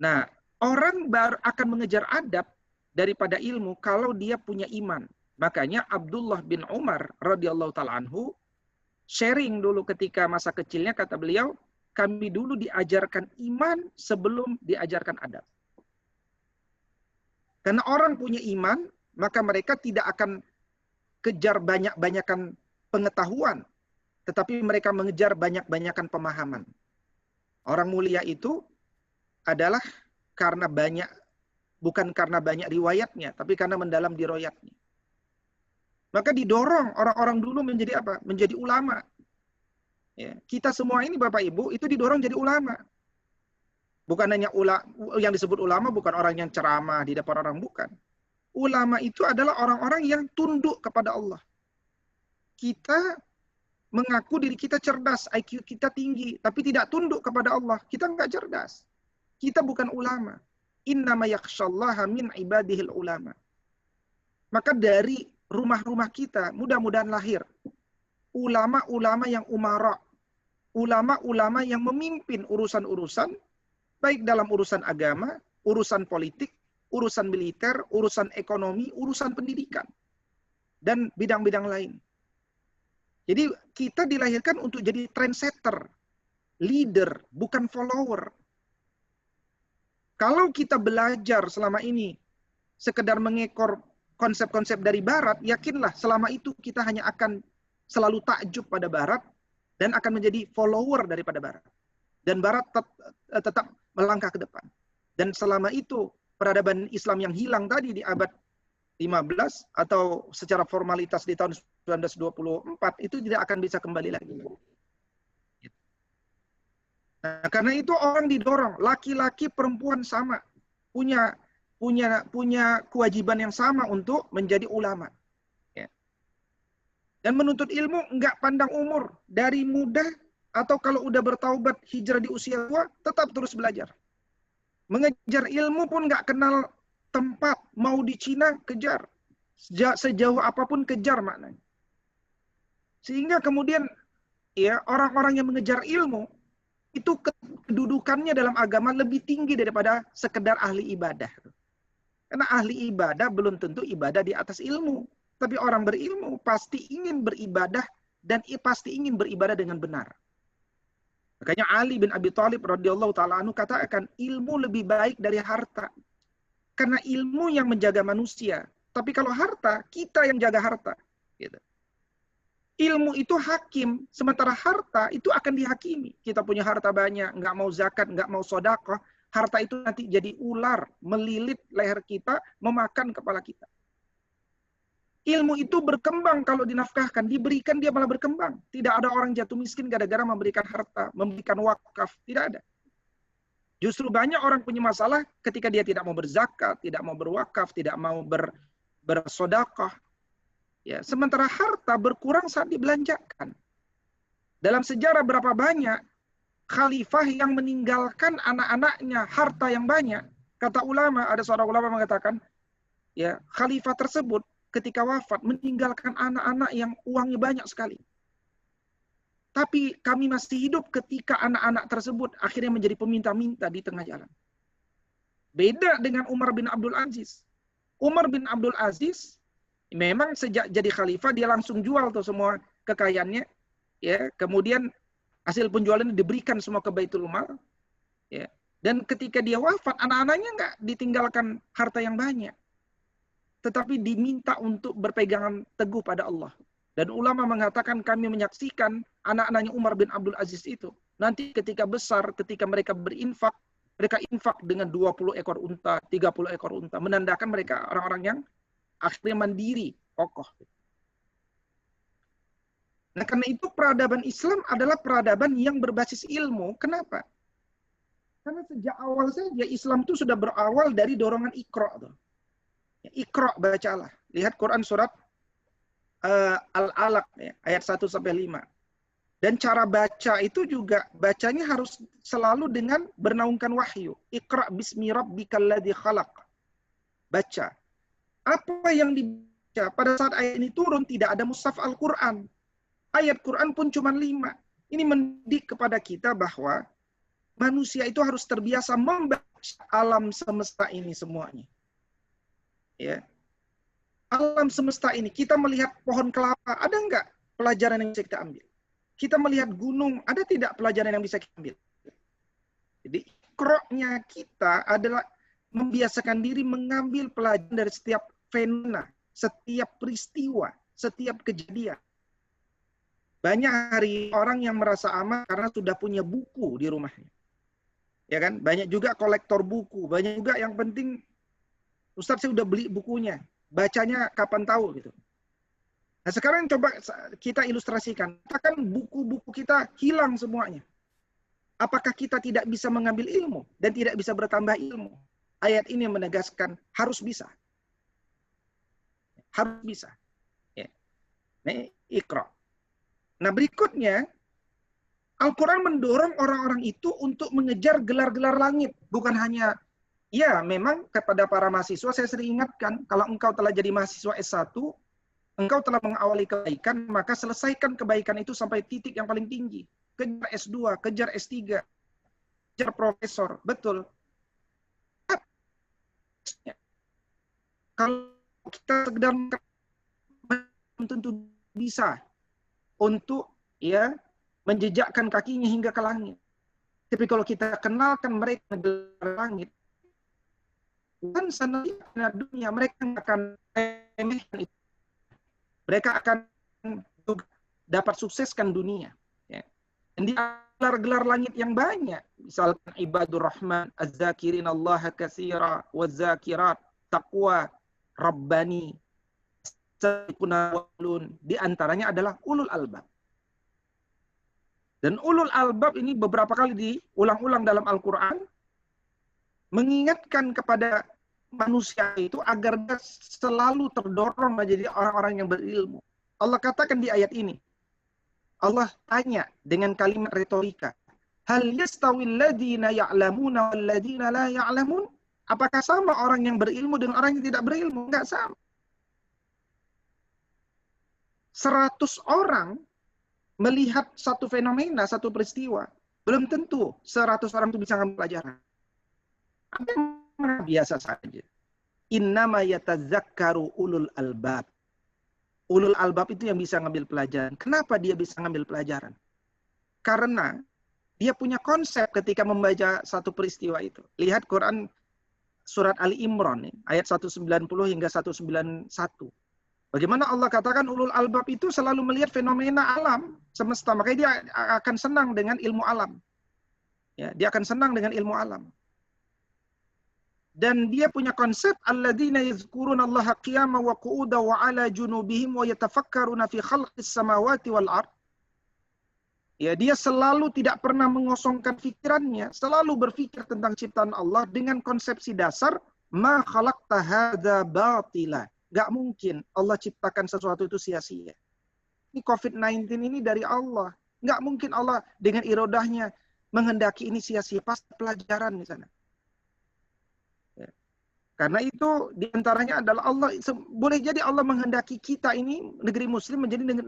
[SPEAKER 1] Nah, orang baru akan mengejar adab daripada ilmu kalau dia punya iman. Makanya Abdullah bin Umar radhiyallahu taala anhu sharing dulu ketika masa kecilnya, kata beliau, kami dulu diajarkan iman sebelum diajarkan adab. Karena orang punya iman, maka mereka tidak akan kejar banyak-banyakan pengetahuan, tetapi mereka mengejar banyak-banyakan pemahaman. Orang mulia itu adalah karena banyak, bukan karena banyak riwayatnya, tapi karena mendalam di riwayatnya. Maka didorong orang-orang dulu menjadi apa? Menjadi ulama. Ya, kita semua ini Bapak Ibu itu didorong jadi ulama. Bukan hanya yang disebut ulama bukan orang yang ceramah di depan orang, bukan. Ulama itu adalah orang-orang yang tunduk kepada Allah. Kita mengaku diri kita cerdas, IQ kita tinggi, tapi tidak tunduk kepada Allah. Kita nggak cerdas. Kita bukan ulama. Innama yakhshallaha min ibadihil ulama. Maka dari rumah-rumah kita mudah-mudahan lahir ulama-ulama yang umara, ulama-ulama yang memimpin urusan-urusan, baik dalam urusan agama, urusan politik, urusan militer, urusan ekonomi, urusan pendidikan, dan bidang-bidang lain. Jadi kita dilahirkan untuk jadi trendsetter, leader, bukan follower. Kalau kita belajar selama ini sekedar mengekor konsep-konsep dari Barat, yakinlah selama itu kita hanya akan selalu takjub pada Barat dan akan menjadi follower daripada Barat. Dan Barat tetap melangkah ke depan. Dan selama itu peradaban Islam yang hilang tadi di abad 15 atau secara formalitas di tahun 1924 itu tidak akan bisa kembali lagi. Nah, karena itu orang didorong, laki-laki perempuan sama, punya kewajiban yang sama untuk menjadi ulama. Ya. Dan menuntut ilmu enggak pandang umur, dari muda atau kalau udah bertaubat hijrah di usia tua, tetap terus belajar. Mengejar ilmu pun nggak kenal tempat. Mau di Cina, kejar. Sejauh apapun kejar maknanya. Sehingga kemudian ya orang-orang yang mengejar ilmu itu kedudukannya dalam agama lebih tinggi daripada sekedar ahli ibadah. Karena ahli ibadah belum tentu ibadah di atas ilmu. Tapi orang berilmu pasti ingin beribadah dan pasti ingin beribadah dengan benar. Makanya Ali bin Abi Thalib radhiyallahu taala anhu katakan ilmu lebih baik dari harta. Karena ilmu yang menjaga manusia. Tapi kalau harta, kita yang jaga harta. Gitu. Ilmu itu hakim, sementara harta itu akan dihakimi. Kita punya harta banyak, nggak mau zakat, nggak mau sedekah, harta itu nanti jadi ular, melilit leher kita, memakan kepala kita. Ilmu itu berkembang kalau dinafkahkan, diberikan dia malah berkembang. Tidak ada orang jatuh miskin gara-gara memberikan harta, memberikan wakaf, tidak ada. Justru banyak orang punya masalah ketika dia tidak mau berzakat, tidak mau berwakaf, tidak mau bersedekah. Ya, sementara harta berkurang saat dibelanjakan. Dalam sejarah berapa banyak khalifah yang meninggalkan anak-anaknya harta yang banyak. Kata ulama, ada seorang ulama mengatakan, ya, khalifah tersebut ketika wafat meninggalkan anak-anak yang uangnya banyak sekali. Tapi kami masih hidup ketika anak-anak tersebut akhirnya menjadi peminta-minta di tengah jalan. Beda dengan Umar bin Abdul Aziz. Umar bin Abdul Aziz memang sejak jadi khalifah dia langsung jual tuh semua kekayaannya, ya. Kemudian hasil penjualannya diberikan semua ke Baitul Mal, ya. Dan ketika dia wafat, anak-anaknya nggak ditinggalkan harta yang banyak, tetapi diminta untuk berpegangan teguh pada Allah. Dan ulama mengatakan kami menyaksikan anak-anaknya Umar bin Abdul Aziz itu nanti ketika besar, ketika mereka berinfak, mereka infak dengan 20 ekor unta, 30 ekor unta, menandakan mereka orang-orang yang akhirnya mandiri, kokoh. Nah, karena itu peradaban Islam adalah peradaban yang berbasis ilmu. Kenapa? Karena sejak awal saja Islam itu sudah berawal dari dorongan Iqra. Iqra, bacalah. Lihat Quran surat Al-Alaq, ya, ayat 1-5. Dan cara baca itu juga, bacanya harus selalu dengan bernaungkan wahyu. Iqra bismi rabbikal ladzi khalaq. Baca. Apa yang dibaca pada saat ayat ini turun tidak ada mushaf Al-Quran. Ayat Quran pun cuma 5. Ini mendidik kepada kita bahwa manusia itu harus terbiasa membaca alam semesta ini semuanya. Ya. Alam semesta ini, kita melihat pohon kelapa, ada nggak pelajaran yang bisa kita ambil? Kita melihat gunung, ada tidak pelajaran yang bisa kita ambil? Jadi, kroknya kita adalah membiasakan diri mengambil pelajaran dari setiap fenomena, setiap peristiwa, setiap kejadian. Banyak hari orang yang merasa aman karena sudah punya buku di rumahnya. Ya kan? Banyak juga kolektor buku, banyak juga yang penting, Ustaz saya udah beli bukunya, bacanya kapan tahu gitu. Nah sekarang coba kita ilustrasikan, katakan buku-buku kita hilang semuanya. Apakah kita tidak bisa mengambil ilmu dan tidak bisa bertambah ilmu? Ayat ini menegaskan harus bisa. Harus bisa. Ya. Nah, Iqra. Nah berikutnya, Al-Quran mendorong orang-orang itu untuk mengejar gelar-gelar langit. Bukan hanya, ya memang kepada para mahasiswa saya sering ingatkan, kalau engkau telah jadi mahasiswa S1, engkau telah mengawali kebaikan, maka selesaikan kebaikan itu sampai titik yang paling tinggi. Kejar S2, kejar S3, kejar profesor. Betul. Kalau kita sekedar belum tentu bisa untuk ya menjejakkan kakinya hingga ke langit. Tapi kalau kita kenalkan mereka di langit, kan sana dunia mereka akan remehkan itu. Mereka akan dapat sukseskan dunia. Ya. Dan di gelar-gelar langit yang banyak, misalkan ibadur rahman, az-zakirin Allah katsira, waz-zakirat, taqwa, rabbani, di antaranya adalah ulul albab. Dan ulul albab ini beberapa kali diulang-ulang dalam Al-Quran, mengingatkan kepada manusia itu agar dia selalu terdorong menjadi orang-orang yang berilmu. Allah katakan di ayat ini, Allah tanya dengan kalimat retorika. Hal yastawil ladina ya'lamuna wal ladina la ya'lamun? Apakah sama orang yang berilmu dengan orang yang tidak berilmu? Enggak sama. 100 orang melihat satu fenomena, satu peristiwa, belum tentu 100 orang itu bisa ngambil pelajaran. Biasa saja. Innama yatadzakkaru ulul albab. Ulul albab itu yang bisa ngambil pelajaran. Kenapa dia bisa ngambil pelajaran? Karena dia punya konsep ketika membaca satu peristiwa itu. Lihat Quran surat Ali Imran, ayat 190 hingga 191. Bagaimana Allah katakan ulul albab itu selalu melihat fenomena alam semesta. Makanya dia akan senang dengan ilmu alam. Ya, dia akan senang dengan ilmu alam. Dan dia punya konsep alladzina yadhkuruna Allaha qiyaman wa qu'udan wa 'ala junubihim wa yatafakkaruna fi khalqis samawati wal ard. Ya, dia selalu tidak pernah mengosongkan pikirannya, selalu berpikir tentang ciptaan Allah dengan konsepsi dasar ma khalaqta hadza batila. Gak mungkin Allah ciptakan sesuatu itu sia-sia. Ini COVID-19 ini dari Allah. Gak mungkin Allah dengan irodahnya menghendaki ini sia-sia. Pasti pelajaran di sana. Ya. Karena itu diantaranya adalah Allah. Boleh jadi Allah menghendaki kita ini, negeri muslim menjadi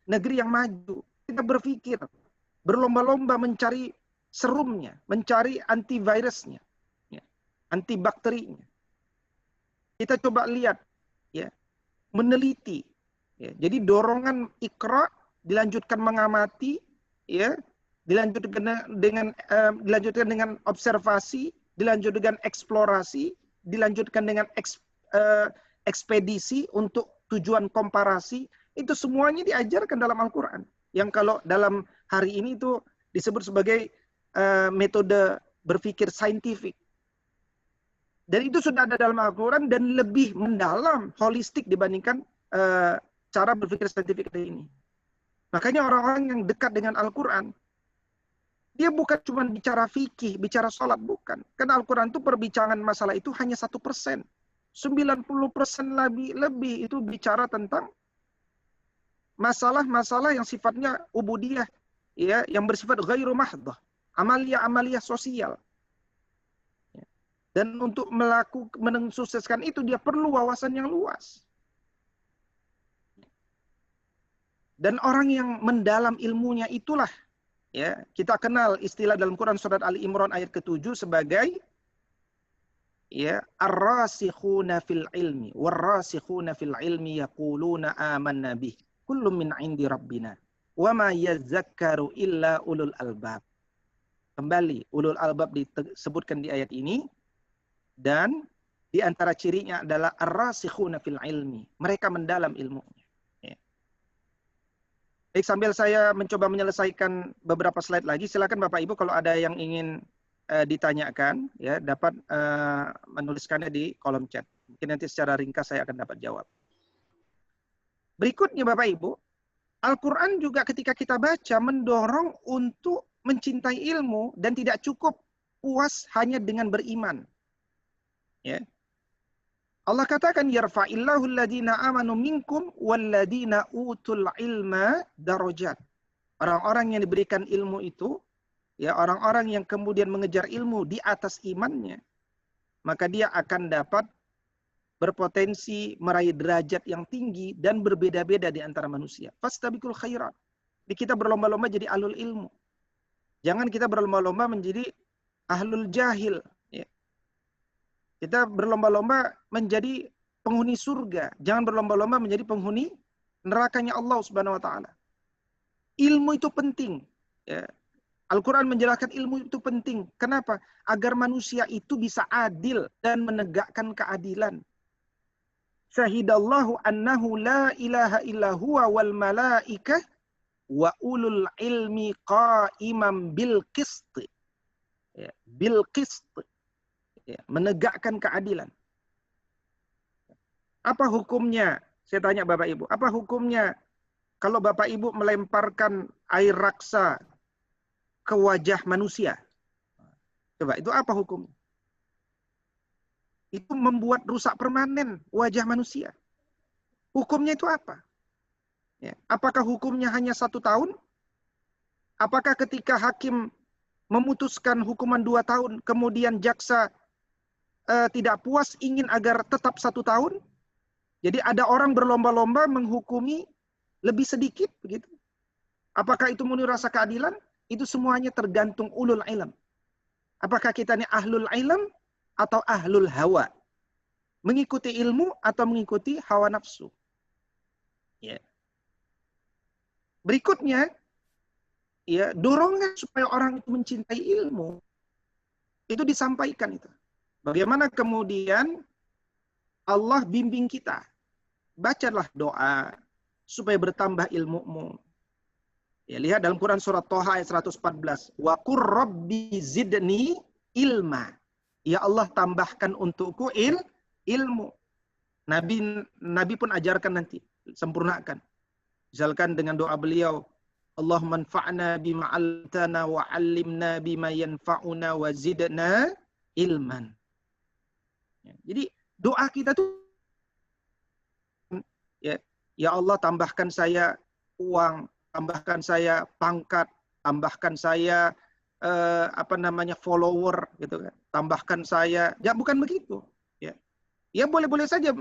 [SPEAKER 1] negeri yang maju. Kita berpikir, berlomba-lomba mencari serumnya, mencari antivirusnya, ya, antibakterinya. Kita coba lihat, ya, meneliti, ya. Jadi dorongan ikra dilanjutkan mengamati, ya, dilanjutkan dengan observasi, dilanjutkan eksplorasi, dilanjutkan dengan ekspedisi untuk tujuan komparasi. Itu semuanya diajarkan dalam Al-Quran. Yang kalau dalam hari ini itu disebut sebagai metode berpikir saintifik. Dan itu sudah ada dalam Al-Quran dan lebih mendalam, holistik dibandingkan cara berpikir saintifik hari ini. Makanya orang-orang yang dekat dengan Al-Quran, dia bukan cuma bicara fikih, bicara sholat, bukan. Karena Al-Quran itu perbincangan masalah itu hanya 1%. 90% lebih itu bicara tentang masalah-masalah yang sifatnya ubudiyah, ya, yang bersifat ghairu mahdhah, amalia-amalia sosial. Dan untuk mensukseskan itu dia perlu wawasan yang luas. Dan orang yang mendalam ilmunya itulah, ya, kita kenal istilah dalam Quran surat Ali Imran ayat ke-7 sebagai, ya, ar-rasikhuna fil ilmi war-rasikhuna fil ilmi yaquluna amanna bih kullum min 'indi rabbina wa ma yadhakkaru illa ulul albab. Kembali, ulul albab disebutkan di ayat ini, dan di antara cirinya adalah ar-rasikhuna fil ilmi. Mereka mendalam ilmunya. Ya. Baik, sambil saya mencoba menyelesaikan beberapa slide lagi, silakan Bapak Ibu kalau ada yang ingin ditanyakan, ya, dapat menuliskannya di kolom chat. Mungkin nanti secara ringkas saya akan dapat jawab. Berikutnya Bapak Ibu, Al-Quran juga ketika kita baca mendorong untuk mencintai ilmu dan tidak cukup puas hanya dengan beriman. Ya. Allah katakan yarfa'illahu alladhina amanu minkum walladhina utul ilma darajat. Orang-orang yang diberikan ilmu itu, ya, orang-orang yang kemudian mengejar ilmu di atas imannya, maka dia akan dapat berpotensi meraih derajat yang tinggi dan berbeda-beda di antara manusia. Fastabiqul khairat. Kita berlomba-lomba jadi ahlul ilmu. Jangan kita berlomba-lomba menjadi ahlul jahil. Ya. Kita berlomba-lomba menjadi penghuni surga. Jangan berlomba-lomba menjadi penghuni nerakanya Allah Subhanahu wa taala. Ilmu itu penting. Ya. Al-Quran menjelaskan ilmu itu penting. Kenapa? Agar manusia itu bisa adil dan menegakkan keadilan. Syahidallahu annahu la ilaha illa huwa wal malaikah wa ulul ilmi qaimam bil qist. Ya, bil qist. Ya, menegakkan keadilan. Apa hukumnya? Saya tanya Bapak Ibu, apa hukumnya kalau Bapak Ibu melemparkan air raksa ke wajah manusia? Coba, itu apa hukumnya? Itu membuat rusak permanen wajah manusia. Hukumnya itu apa? Ya. Apakah hukumnya hanya 1 tahun? Apakah ketika hakim memutuskan hukuman 2 tahun, kemudian jaksa tidak puas ingin agar tetap 1 tahun? Jadi ada orang berlomba-lomba menghukumi lebih sedikit begitu. Apakah itu murni rasa keadilan? Itu semuanya tergantung ulul ilm. Apakah kita ini ahlul ilm atau ahlul hawa? Mengikuti ilmu atau mengikuti hawa nafsu? Ya. Berikutnya, ya, dorongan supaya orang itu mencintai ilmu itu disampaikan itu. Bagaimana kemudian Allah bimbing kita. Bacalah doa supaya bertambah ilmumu. Ya, lihat dalam Quran surat Toha ayat 114. Wa qur rabbi zidni ilma. Ya Allah, tambahkan untukku ilmu. Nabi pun ajarkan nanti, sempurnakan. Misalkan dengan doa beliau, Allahumma anfa'na bima 'allamtana wa 'allimna bima yanfa'una wa zidna ilman. Ya, jadi doa kita tuh ya Allah, tambahkan saya uang, tambahkan saya pangkat, tambahkan saya follower gitu kan. Tambahkan saya, ya bukan begitu, ya. Ya boleh-boleh saja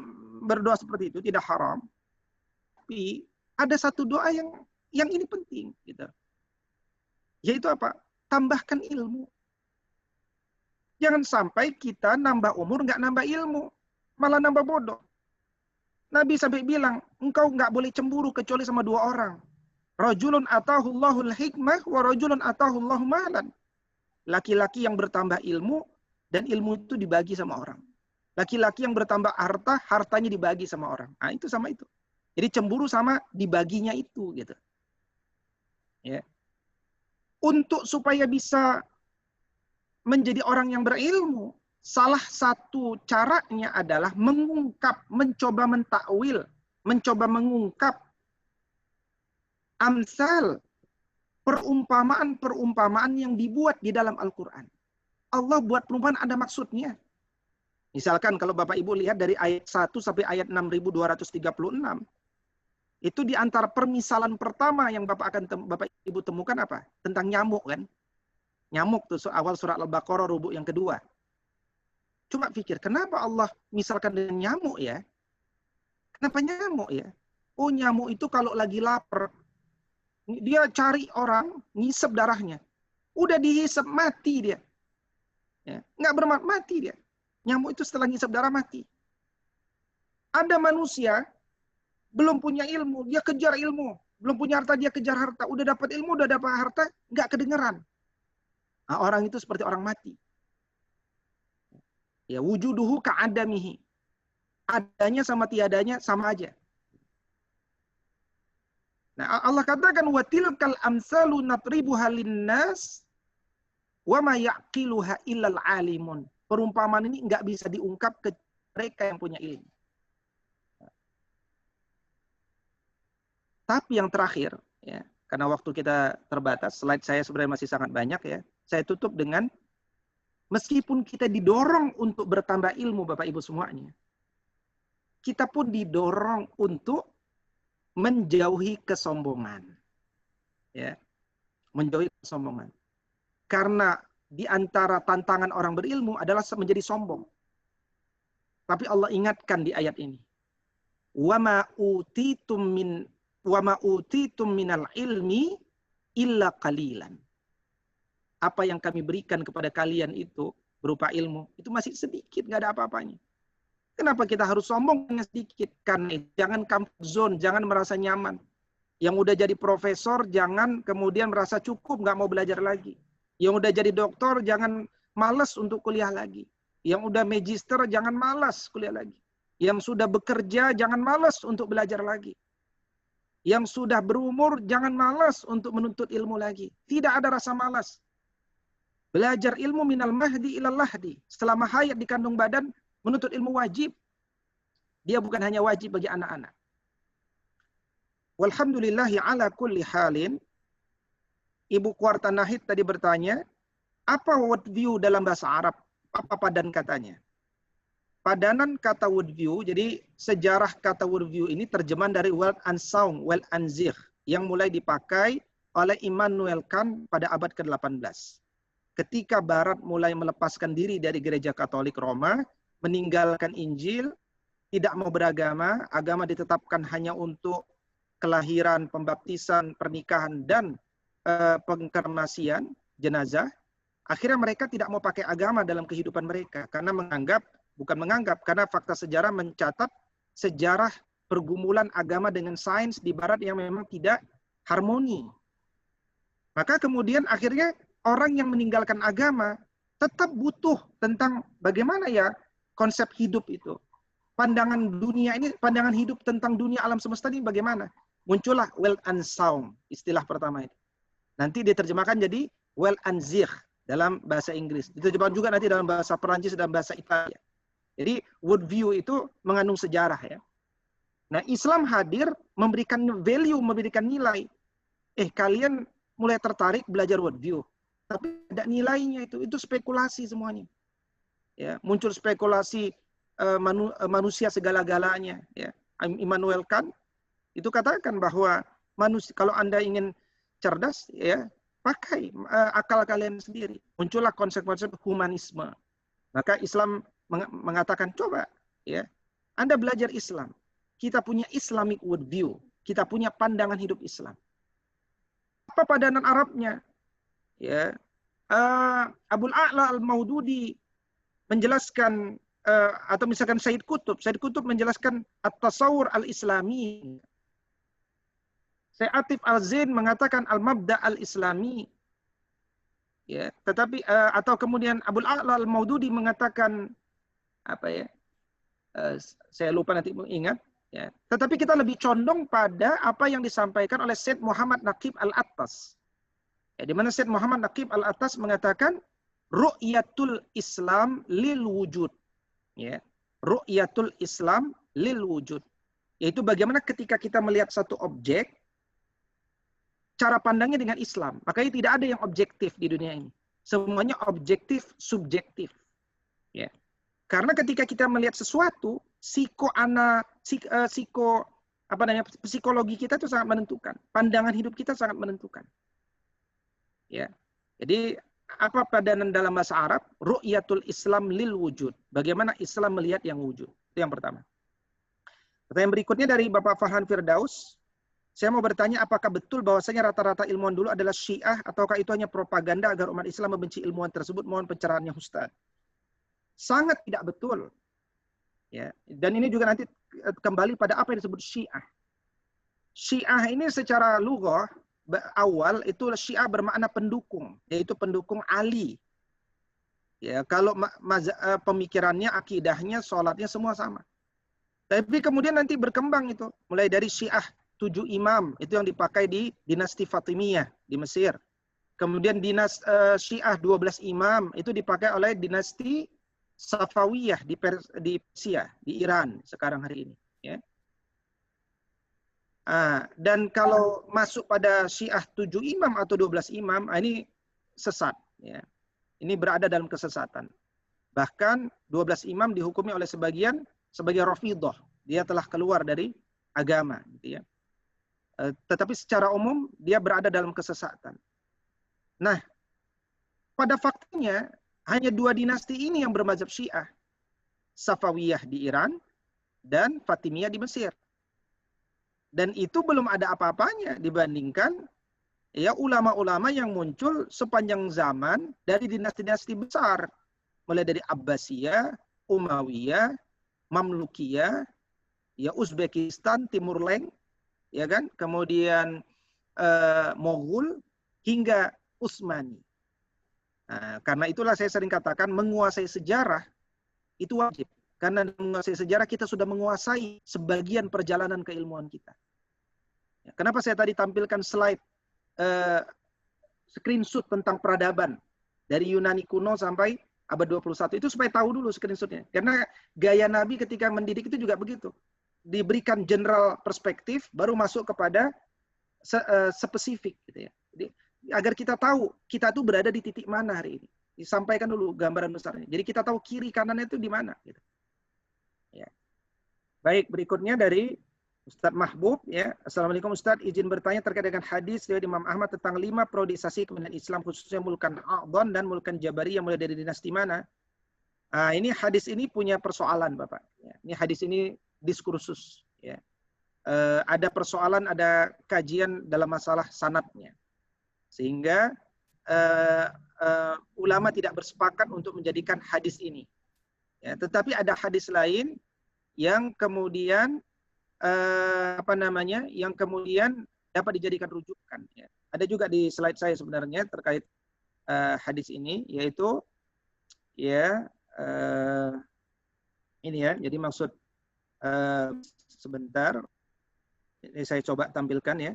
[SPEAKER 1] berdoa seperti itu, tidak haram. Tapi ada satu doa yang ini penting gitu. Yaitu apa? Tambahkan ilmu. Jangan sampai kita nambah umur nggak nambah ilmu, malah nambah bodoh. Nabi sampai bilang, engkau nggak boleh cemburu kecuali sama 2 orang. Rajulun atahullahul hikmah wa rajulun atahullahu malan. Laki-laki yang bertambah ilmu dan ilmu itu dibagi sama orang. Laki-laki yang bertambah harta, hartanya dibagi sama orang. Nah, itu sama itu. Jadi cemburu sama dibaginya itu gitu. Ya. Untuk supaya bisa menjadi orang yang berilmu, salah satu caranya adalah mengungkap, mencoba mentakwil, mencoba mengungkap amsal, perumpamaan-perumpamaan yang dibuat di dalam Al-Quran. Allah buat perumpamaan ada maksudnya. Misalkan kalau Bapak Ibu lihat dari ayat 1 sampai ayat 6236, itu di antara permisalan pertama yang Bapak Ibu temukan apa? Tentang nyamuk kan? Nyamuk tuh awal surat Al-Baqarah rubuk yang kedua. Coba pikir, kenapa Allah misalkan dengan nyamuk ya? Kenapa nyamuk ya? Oh, nyamuk itu kalau lagi lapar, dia cari orang, ngisep darahnya. Udah dihisep, mati dia. Ya, nggak bermanfaat, mati dia. Nyamuk itu setelah ngisep darah mati. Ada manusia, belum punya ilmu, dia kejar ilmu. Belum punya harta, dia kejar harta. Udah dapat ilmu, udah dapat harta, nggak kedengeran. Nah, orang itu seperti orang mati. Ya, wujuduhu ka'adamihi. Adanya sama tiadanya sama aja. Nah, Allah katakan wa tilkal amsalu natribuha linnas wa ma yaqiluha illal alimun. Perumpamaan ini enggak bisa diungkap ke mereka yang punya ilmu. Tapi yang terakhir, ya, karena waktu kita terbatas, slide saya sebenarnya masih sangat banyak ya. Saya tutup dengan meskipun kita didorong untuk bertambah ilmu Bapak Ibu semuanya, kita pun didorong untuk menjauhi kesombongan. Ya. Menjauhi kesombongan. Karena di antara tantangan orang berilmu adalah menjadi sombong. Tapi Allah ingatkan di ayat ini. Wa ma utitum minal ilmi illa qalilan. Apa yang kami berikan kepada kalian itu berupa ilmu, itu masih sedikit, nggak ada apa-apanya. Kenapa kita harus sombong dengan sedikit? Karena jangan comfort zone, jangan merasa nyaman. Yang udah jadi profesor, jangan kemudian merasa cukup, nggak mau belajar lagi. Yang udah jadi dokter, jangan malas untuk kuliah lagi. Yang udah magister, jangan malas kuliah lagi. Yang sudah bekerja, jangan malas untuk belajar lagi. Yang sudah berumur, jangan malas untuk menuntut ilmu lagi. Tidak ada rasa malas. Belajar ilmu minal mahdi ilal lahdi. Selama hayat di kandung badan, menuntut ilmu wajib. Dia bukan hanya wajib bagi anak-anak. Walhamdulillahi ala kulli halin. Ibu Kuarta Nahid tadi bertanya, apa word view dalam bahasa Arab? Apa padan katanya? padanan kata worldview, jadi sejarah kata worldview ini terjemahan dari Weltanschauung, Weltansicht, yang mulai dipakai oleh Immanuel Kant pada abad ke-18. Ketika Barat mulai melepaskan diri dari gereja Katolik Roma, meninggalkan Injil, tidak mau beragama, agama ditetapkan hanya untuk kelahiran, pembaptisan, pernikahan, dan pengkremasian jenazah, akhirnya mereka tidak mau pakai agama dalam kehidupan mereka, karena karena fakta sejarah mencatat sejarah pergumulan agama dengan sains di Barat yang memang tidak harmoni. Maka kemudian akhirnya orang yang meninggalkan agama tetap butuh tentang bagaimana ya konsep hidup itu. Pandangan dunia ini, pandangan hidup tentang dunia alam semesta ini bagaimana? Muncullah Weltanschauung, istilah pertama itu. Nanti diterjemahkan jadi Weltansicht dalam bahasa Inggris. Diterjemahkan juga nanti dalam bahasa Perancis dan bahasa Italia. Jadi worldview itu mengandung sejarah ya. Nah, Islam hadir memberikan value, memberikan nilai. Kalian mulai tertarik belajar worldview, tapi ada nilainya itu spekulasi semuanya. Ya, muncul spekulasi manusia segala-galanya. Ya. Immanuel Kant itu katakan bahwa manusia, kalau Anda ingin cerdas, ya pakai akal kalian sendiri. Muncullah konsep-konsep humanisme. Maka Islam mengatakan, coba ya, Anda belajar Islam. Kita punya Islamic worldview. Kita punya pandangan hidup Islam. Apa padanan Arabnya? Ya, Abul A'la Al-Maududi menjelaskan, atau misalkan Said Qutb menjelaskan At-Tasawur Al-Islami. Syekh Atif Al-Zain mengatakan Al-Mabda Al-Islami. Ya, tetapi atau kemudian Abul A'la Al-Maududi mengatakan apa ya? Saya lupa nanti mengingat. Ya. Tetapi kita lebih condong pada apa yang disampaikan oleh Syed Muhammad Naqib Al-Attas. Ya, di mana Syed Muhammad Naqib Al-Attas mengatakan ru'yatul Islam lil wujud. Ya. Ru'yatul Islam lil wujud. Yaitu bagaimana ketika kita melihat satu objek, cara pandangnya dengan Islam. Makanya tidak ada yang objektif di dunia ini. Semuanya objektif, subjektif. Ya. Karena ketika kita melihat sesuatu, psikologi kita itu sangat menentukan. Pandangan hidup kita sangat menentukan. Ya. Jadi apa padanan dalam bahasa Arab? Ru'yatul Islam lil wujud. Bagaimana Islam melihat yang wujud. Itu yang pertama. Pertanyaan berikutnya dari Bapak Farhan Firdaus. Saya mau bertanya, apakah betul bahwasanya rata-rata ilmuwan dulu adalah Syiah, ataukah itu hanya propaganda agar umat Islam membenci ilmuwan tersebut? Mohon pencerahannya Ustaz. Sangat tidak betul. Ya, dan ini juga nanti kembali pada apa yang disebut Syiah. Syiah ini secara lughah awal itu Syiah bermakna pendukung, yaitu pendukung Ali. Ya, kalau pemikirannya, akidahnya, sholatnya semua sama. Tapi kemudian nanti berkembang itu, mulai dari Syiah 7 imam, itu yang dipakai di dinasti Fatimiyah di Mesir. Kemudian Syiah 12 imam, itu dipakai oleh dinasti Safawiyah di Persia, di Iran sekarang hari ini. Ya. Dan kalau masuk pada Syiah 7 imam atau 12 imam, ini sesat. Ya. Ini berada dalam kesesatan. Bahkan 12 imam dihukumi oleh sebagian sebagai Rafidhah. Dia telah keluar dari agama. Gitu ya. Tetapi secara umum dia berada dalam kesesatan. Nah, pada faktanya hanya 2 dinasti ini yang bermazhab Syiah. Safawiyah di Iran dan Fatimiyah di Mesir. Dan itu belum ada apa-apanya dibandingkan ya ulama-ulama yang muncul sepanjang zaman dari dinasti-dinasti besar. Mulai dari Abbasiyah, Umayyah, Mamlukiyah, ya Uzbekistan, Timur Leng, ya kan, kemudian Moghul hingga Utsmani. Nah, karena itulah saya sering katakan menguasai sejarah itu wajib. Karena menguasai sejarah kita sudah menguasai sebagian perjalanan keilmuan kita. Ya, kenapa saya tadi tampilkan slide screenshot tentang peradaban dari Yunani kuno sampai abad 21 itu supaya tahu dulu screenshotnya. Karena gaya Nabi ketika mendidik itu juga begitu. Diberikan general perspektif, baru masuk kepada spesifik, gitu ya. Jadi, agar kita tahu kita tuh berada di titik mana hari ini. Disampaikan dulu gambaran besarnya. Jadi kita tahu kiri kanannya itu di mana. Gitu. Ya. Baik, berikutnya dari Ustadz Mahbub, ya. Assalamualaikum Ustadz, izin bertanya terkait dengan hadis riwayat Imam Ahmad tentang 5 priorisasi kepemimpinan Islam, khususnya Mulkan A'dhan dan Mulkan Jabariyah mulai dari dinasti mana? Ini hadis ini punya persoalan, Bapak. Ya, ini hadis ini diskursus. Ya. Ada persoalan, ada kajian dalam masalah sanadnya, sehingga ulama tidak bersepakat untuk menjadikan hadis ini. Ya, tetapi ada hadis lain yang kemudian yang kemudian dapat dijadikan rujukan. Ya. Ada juga di slide saya sebenarnya terkait hadis ini, yaitu ya ini ya. Jadi maksud sebentar, ini saya coba tampilkan ya.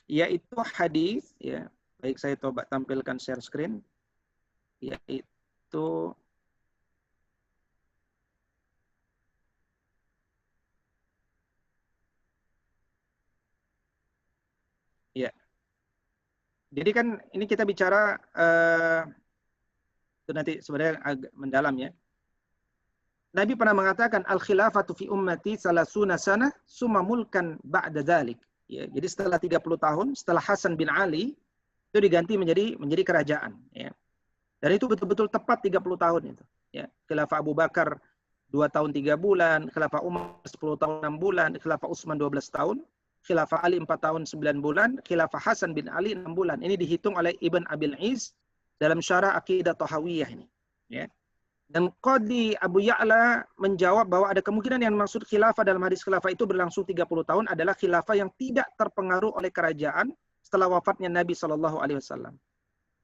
[SPEAKER 1] Yaitu hadis ya. Baik, saya coba tampilkan share screen. Yaitu ya. Jadi kan ini kita bicara itu nanti sebenarnya agak mendalam ya. Nabi pernah mengatakan al-khilafatu fi ummati salasuna sanah summa mulkan ba'da dzalik. Ya, jadi setelah 30 tahun setelah Hasan bin Ali itu diganti menjadi kerajaan ya. Dan itu betul-betul tepat 30 tahun itu. Ya, khilafah Abu Bakar 2 tahun 3 bulan, khilafah Umar 10 tahun 6 bulan, khilafah Utsman 12 tahun, khilafah Ali 4 tahun 9 bulan, khilafah Hasan bin Ali 6 bulan. Ini dihitung oleh Ibn Abil Iz dalam syarah Aqidah Tahawiyah ini. Ya. Dan Qadhi Abu Ya'la menjawab bahwa ada kemungkinan yang maksud khilafah dalam hadis khilafah itu berlangsung 30 tahun adalah khilafah yang tidak terpengaruh oleh kerajaan setelah wafatnya Nabi SAW.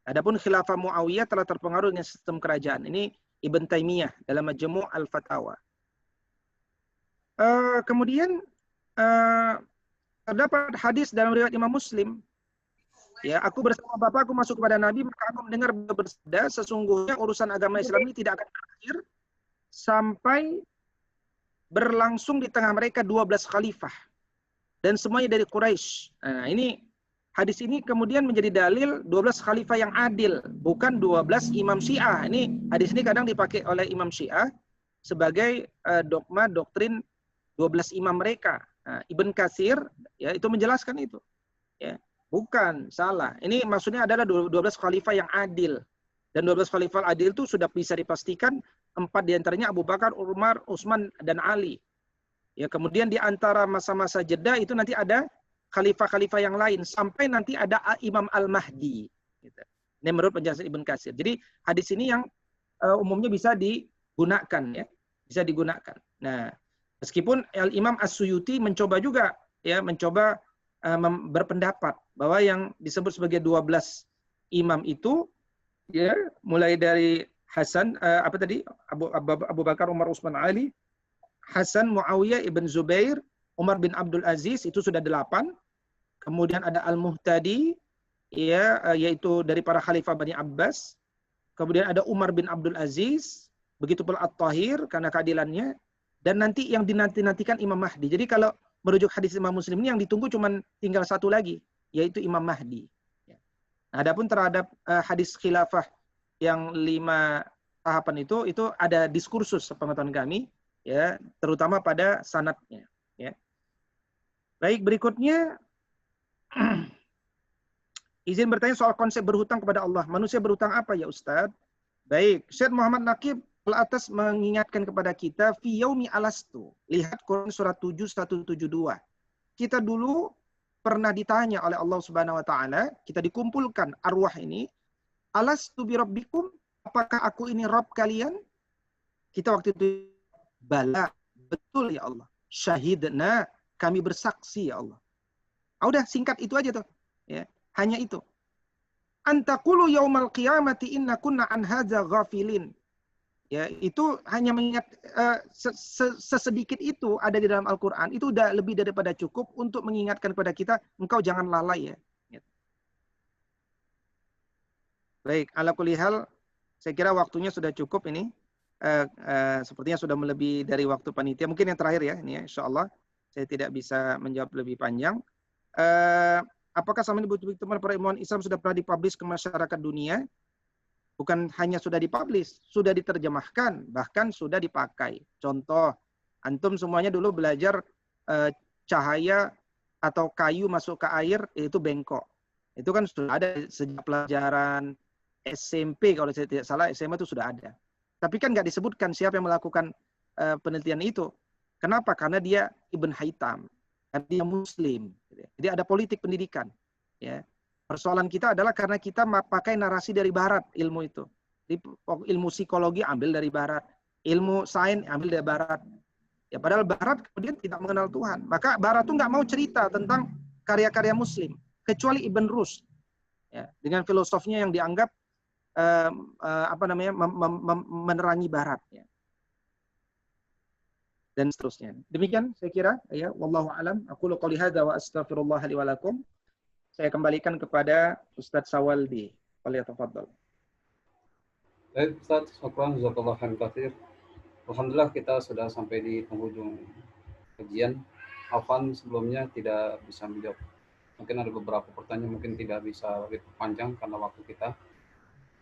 [SPEAKER 1] Adapun khilafah Muawiyah telah terpengaruh dengan sistem kerajaan. Ini Ibn Taimiyah dalam Majmu' Al-Fatawa. Kemudian terdapat hadis dalam riwayat Imam Muslim. Ya, aku bersama bapakku masuk kepada Nabi, maka aku mendengar bersabda, sesungguhnya urusan agama Islam ini tidak akan berakhir sampai berlangsung di tengah mereka 12 khalifah. Dan semuanya dari Quraisy. Nah, ini hadis ini kemudian menjadi dalil 12 khalifah yang adil, bukan 12 imam Syiah. Ini hadis ini kadang dipakai oleh imam Syiah sebagai dogma doktrin 12 imam mereka. Nah, Ibn Katsir ya itu menjelaskan itu. Ya. Bukan, salah. Ini maksudnya adalah 12 khalifah yang adil. Dan 12 khalifah adil itu sudah bisa dipastikan 4 diantaranya Abu Bakar, Umar, Utsman, dan Ali. Ya, kemudian di antara masa-masa jeda itu nanti ada khalifah-khalifah yang lain. Sampai nanti ada Imam Al-Mahdi. Gitu. Ini menurut penjelasan Ibn Katsir. Jadi hadis ini yang umumnya bisa digunakan. Ya, bisa digunakan. Nah, meskipun Imam As-Suyuti mencoba juga, ya, berpendapat bahwa yang disebut sebagai 12 imam itu ya mulai dari Hasan Abu Bakar, Umar, Utsman, Ali, Hasan, Muawiyah, Ibn Zubair, Umar bin Abdul Aziz itu sudah 8. Kemudian ada Al-Muhtadi ya yaitu dari para khalifah Bani Abbas. Kemudian ada Umar bin Abdul Aziz, begitu pula At-Tahir karena keadilannya, dan nanti yang dinanti-nantikan Imam Mahdi. Jadi kalau merujuk hadis Imam Muslim ini yang ditunggu cuma tinggal satu lagi, yaitu Imam Mahdi. Nah, adapun terhadap hadis khilafah yang 5 tahapan itu ada diskursus sepengetahuan kami, ya, terutama pada sanadnya. Ya. Baik, berikutnya izin bertanya soal konsep berhutang kepada Allah. Manusia berhutang apa ya Ustadz? Baik, Syekh Muhammad Naqib atas mengingatkan kepada kita fi yaumi alastu. Lihat Quran surat 7 172. Kita dulu pernah ditanya oleh Allah Subhanahu wa taala, kita dikumpulkan arwah ini, alastu bi rabbikum? Apakah aku ini Rabb kalian? Kita waktu itu bala, betul ya Allah. Syahidna, kami bersaksi ya Allah. Udah singkat itu aja tuh. Ya, hanya itu. Antaqulu yaumal qiyamati inna kunna an hadza ghafilin. Ya, itu hanya mengingat sesedikit itu ada di dalam Al-Qur'an, itu udah lebih daripada cukup untuk mengingatkan kepada kita, engkau jangan lalai ya. Baik, ala kulli hal saya kira waktunya sudah cukup ini. Sepertinya sudah melebihi dari waktu panitia. Mungkin yang terakhir ya, ini ya, insyaallah saya tidak bisa menjawab lebih panjang. Apakah sama ini bukti teman para ilmuwan Islam sudah pernah dipublish ke masyarakat dunia? Bukan hanya sudah dipublish, sudah diterjemahkan, bahkan sudah dipakai. Contoh, antum semuanya dulu belajar cahaya atau kayu masuk ke air, itu bengkok. Itu kan sudah ada sejak pelajaran SMP, kalau saya tidak salah, SMA itu sudah ada. Tapi kan nggak disebutkan siapa yang melakukan penelitian itu. Kenapa? Karena dia Ibn Haytham, karena dia Muslim. Jadi ada politik pendidikan. Ya. Persoalan kita adalah karena kita pakai narasi dari Barat ilmu itu. Jadi, ilmu psikologi ambil dari Barat, ilmu sains ambil dari Barat. Ya, padahal Barat kemudian tidak mengenal Tuhan. Maka Barat tuh nggak mau cerita tentang karya-karya Muslim, kecuali Ibn Rushd. Ya, dengan filosofinya yang dianggap menerangi Barat. Ya. Dan seterusnya. Demikian saya kira. Ya, wallahu alam. Aku qouli hadza wa astaghfirullah li wa lakum. Saya kembalikan kepada Ustadz Sawaldi. Falyatafaddal.
[SPEAKER 2] Baik, Ustaz, syukran jazakallahu khairan katsir. Alhamdulillah kita sudah sampai di penghujung kajian. Afwan sebelumnya tidak bisa menjawab. Mungkin ada beberapa pertanyaan mungkin tidak bisa lebih panjang karena waktu kita.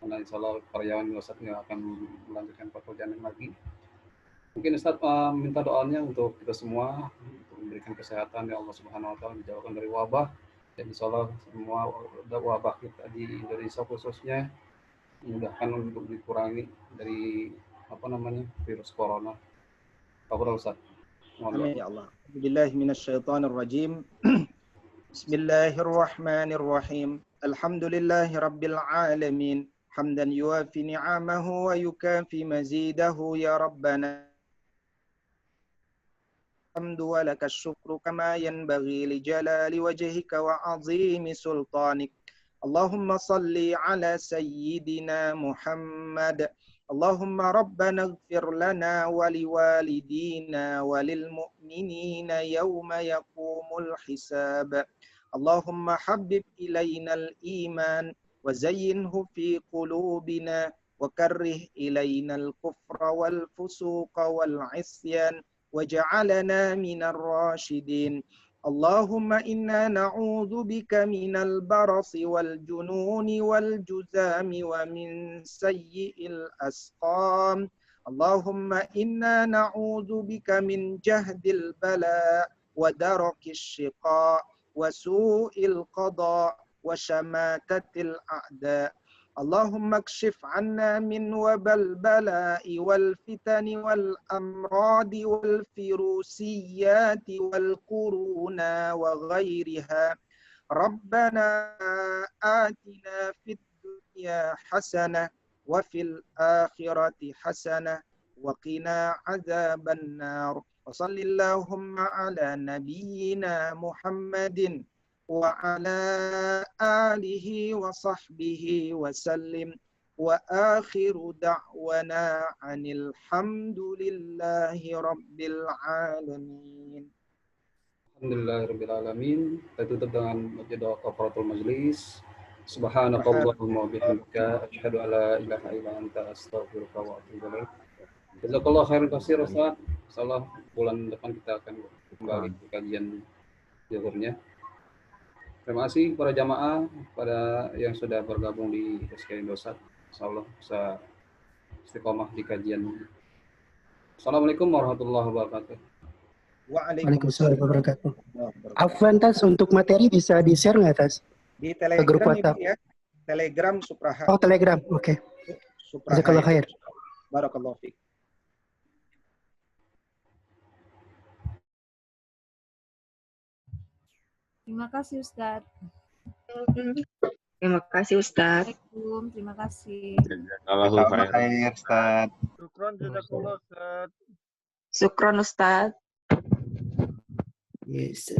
[SPEAKER 2] Karena insya Allah karyawan Ustaz nggak akan melanjutkan pekerjaan lagi. Mungkin Ustaz minta doanya untuk kita semua untuk memberikan kesehatan ya Allah Subhanahu Wa Taala, dijauhkan dari wabah. Dan insya Allah semua wabah kita di Indonesia khususnya memudahkan untuk dikurangi dari virus corona. Tafadhol Ustaz.
[SPEAKER 1] Amin ya Allah. Billahi minasyaitonir rajim. Bismillahirrahmanirrahim. Alhamdulillahi rabbil alamin. Hamdan yuafi ni'amahu wa yukafi mazidahu ya Rabbana. الحمد ولك الشكر كما ينبغي لجلال وجهك وعظيم سلطانك اللهم صل على سيدنا محمد اللهم ربنا اغفر لنا ولوالدينا وللمؤمنين يوم يقوم الحساب اللهم حبب إلينا الإيمان وزينه في قلوبنا وكره إلينا الكفر والفسوق والعصيان وجعلنا من الراشدين اللهم إنا نعوذ بك من البرص والجنون والجذام ومن سيء الأسقام اللهم إنا نعوذ بك من جهد البلاء ودرك الشقاء وسوء القضاء وشماتة الأعداء اللهم اكشف عنا من وبا البلاء والفتن والأمراض والفيروسيات والقرونا وغيرها ربنا آتنا في الدنيا حسنة وفي الآخرة حسنة وقنا عذاب النار وصل اللهم على نبينا محمد وعلى آله وصحبه وسلم وآخر دعوانا عن الحمد لله رب العالمين.
[SPEAKER 2] Alhamdulillahirabbil alamin. Kita tutup dengan doa kafaratul majlis. Subhanakallahumma wa bihamdika asyhadu an la ilaha illa anta astaghfiruka wa atubu ilaik. Jazakallahu khairan katsir Ustaz. Insyaallah bulan depan kita akan kembali ke kajian zuhurnya. Terima kasih para jamaah, pada yang sudah bergabung di SK Indosat. Insyaallah bisa istiqomah di kajian. Assalamualaikum warahmatullahi wabarakatuh.
[SPEAKER 4] Waalaikumsalam warahmatullahi wabarakatuh. Afwan Tas, untuk materi bisa di-share nggak Tas?
[SPEAKER 1] Di
[SPEAKER 4] Ke grup
[SPEAKER 1] Telegram
[SPEAKER 4] WhatsApp.
[SPEAKER 1] ya. Telegram Supraha.
[SPEAKER 4] Oh, Telegram. Oke.
[SPEAKER 1] Supraha.
[SPEAKER 4] Jazakallahu khair.
[SPEAKER 1] Barakallahu fiik.
[SPEAKER 5] Terima kasih Ustadz.
[SPEAKER 6] Terima kasih Ustadz.
[SPEAKER 5] Assalamualaikum, terima kasih.
[SPEAKER 7] Jazakallahu khair, Ustaz.
[SPEAKER 8] Syukron jazakallah Ustaz.
[SPEAKER 6] Syukron Ustadz.
[SPEAKER 4] Yes.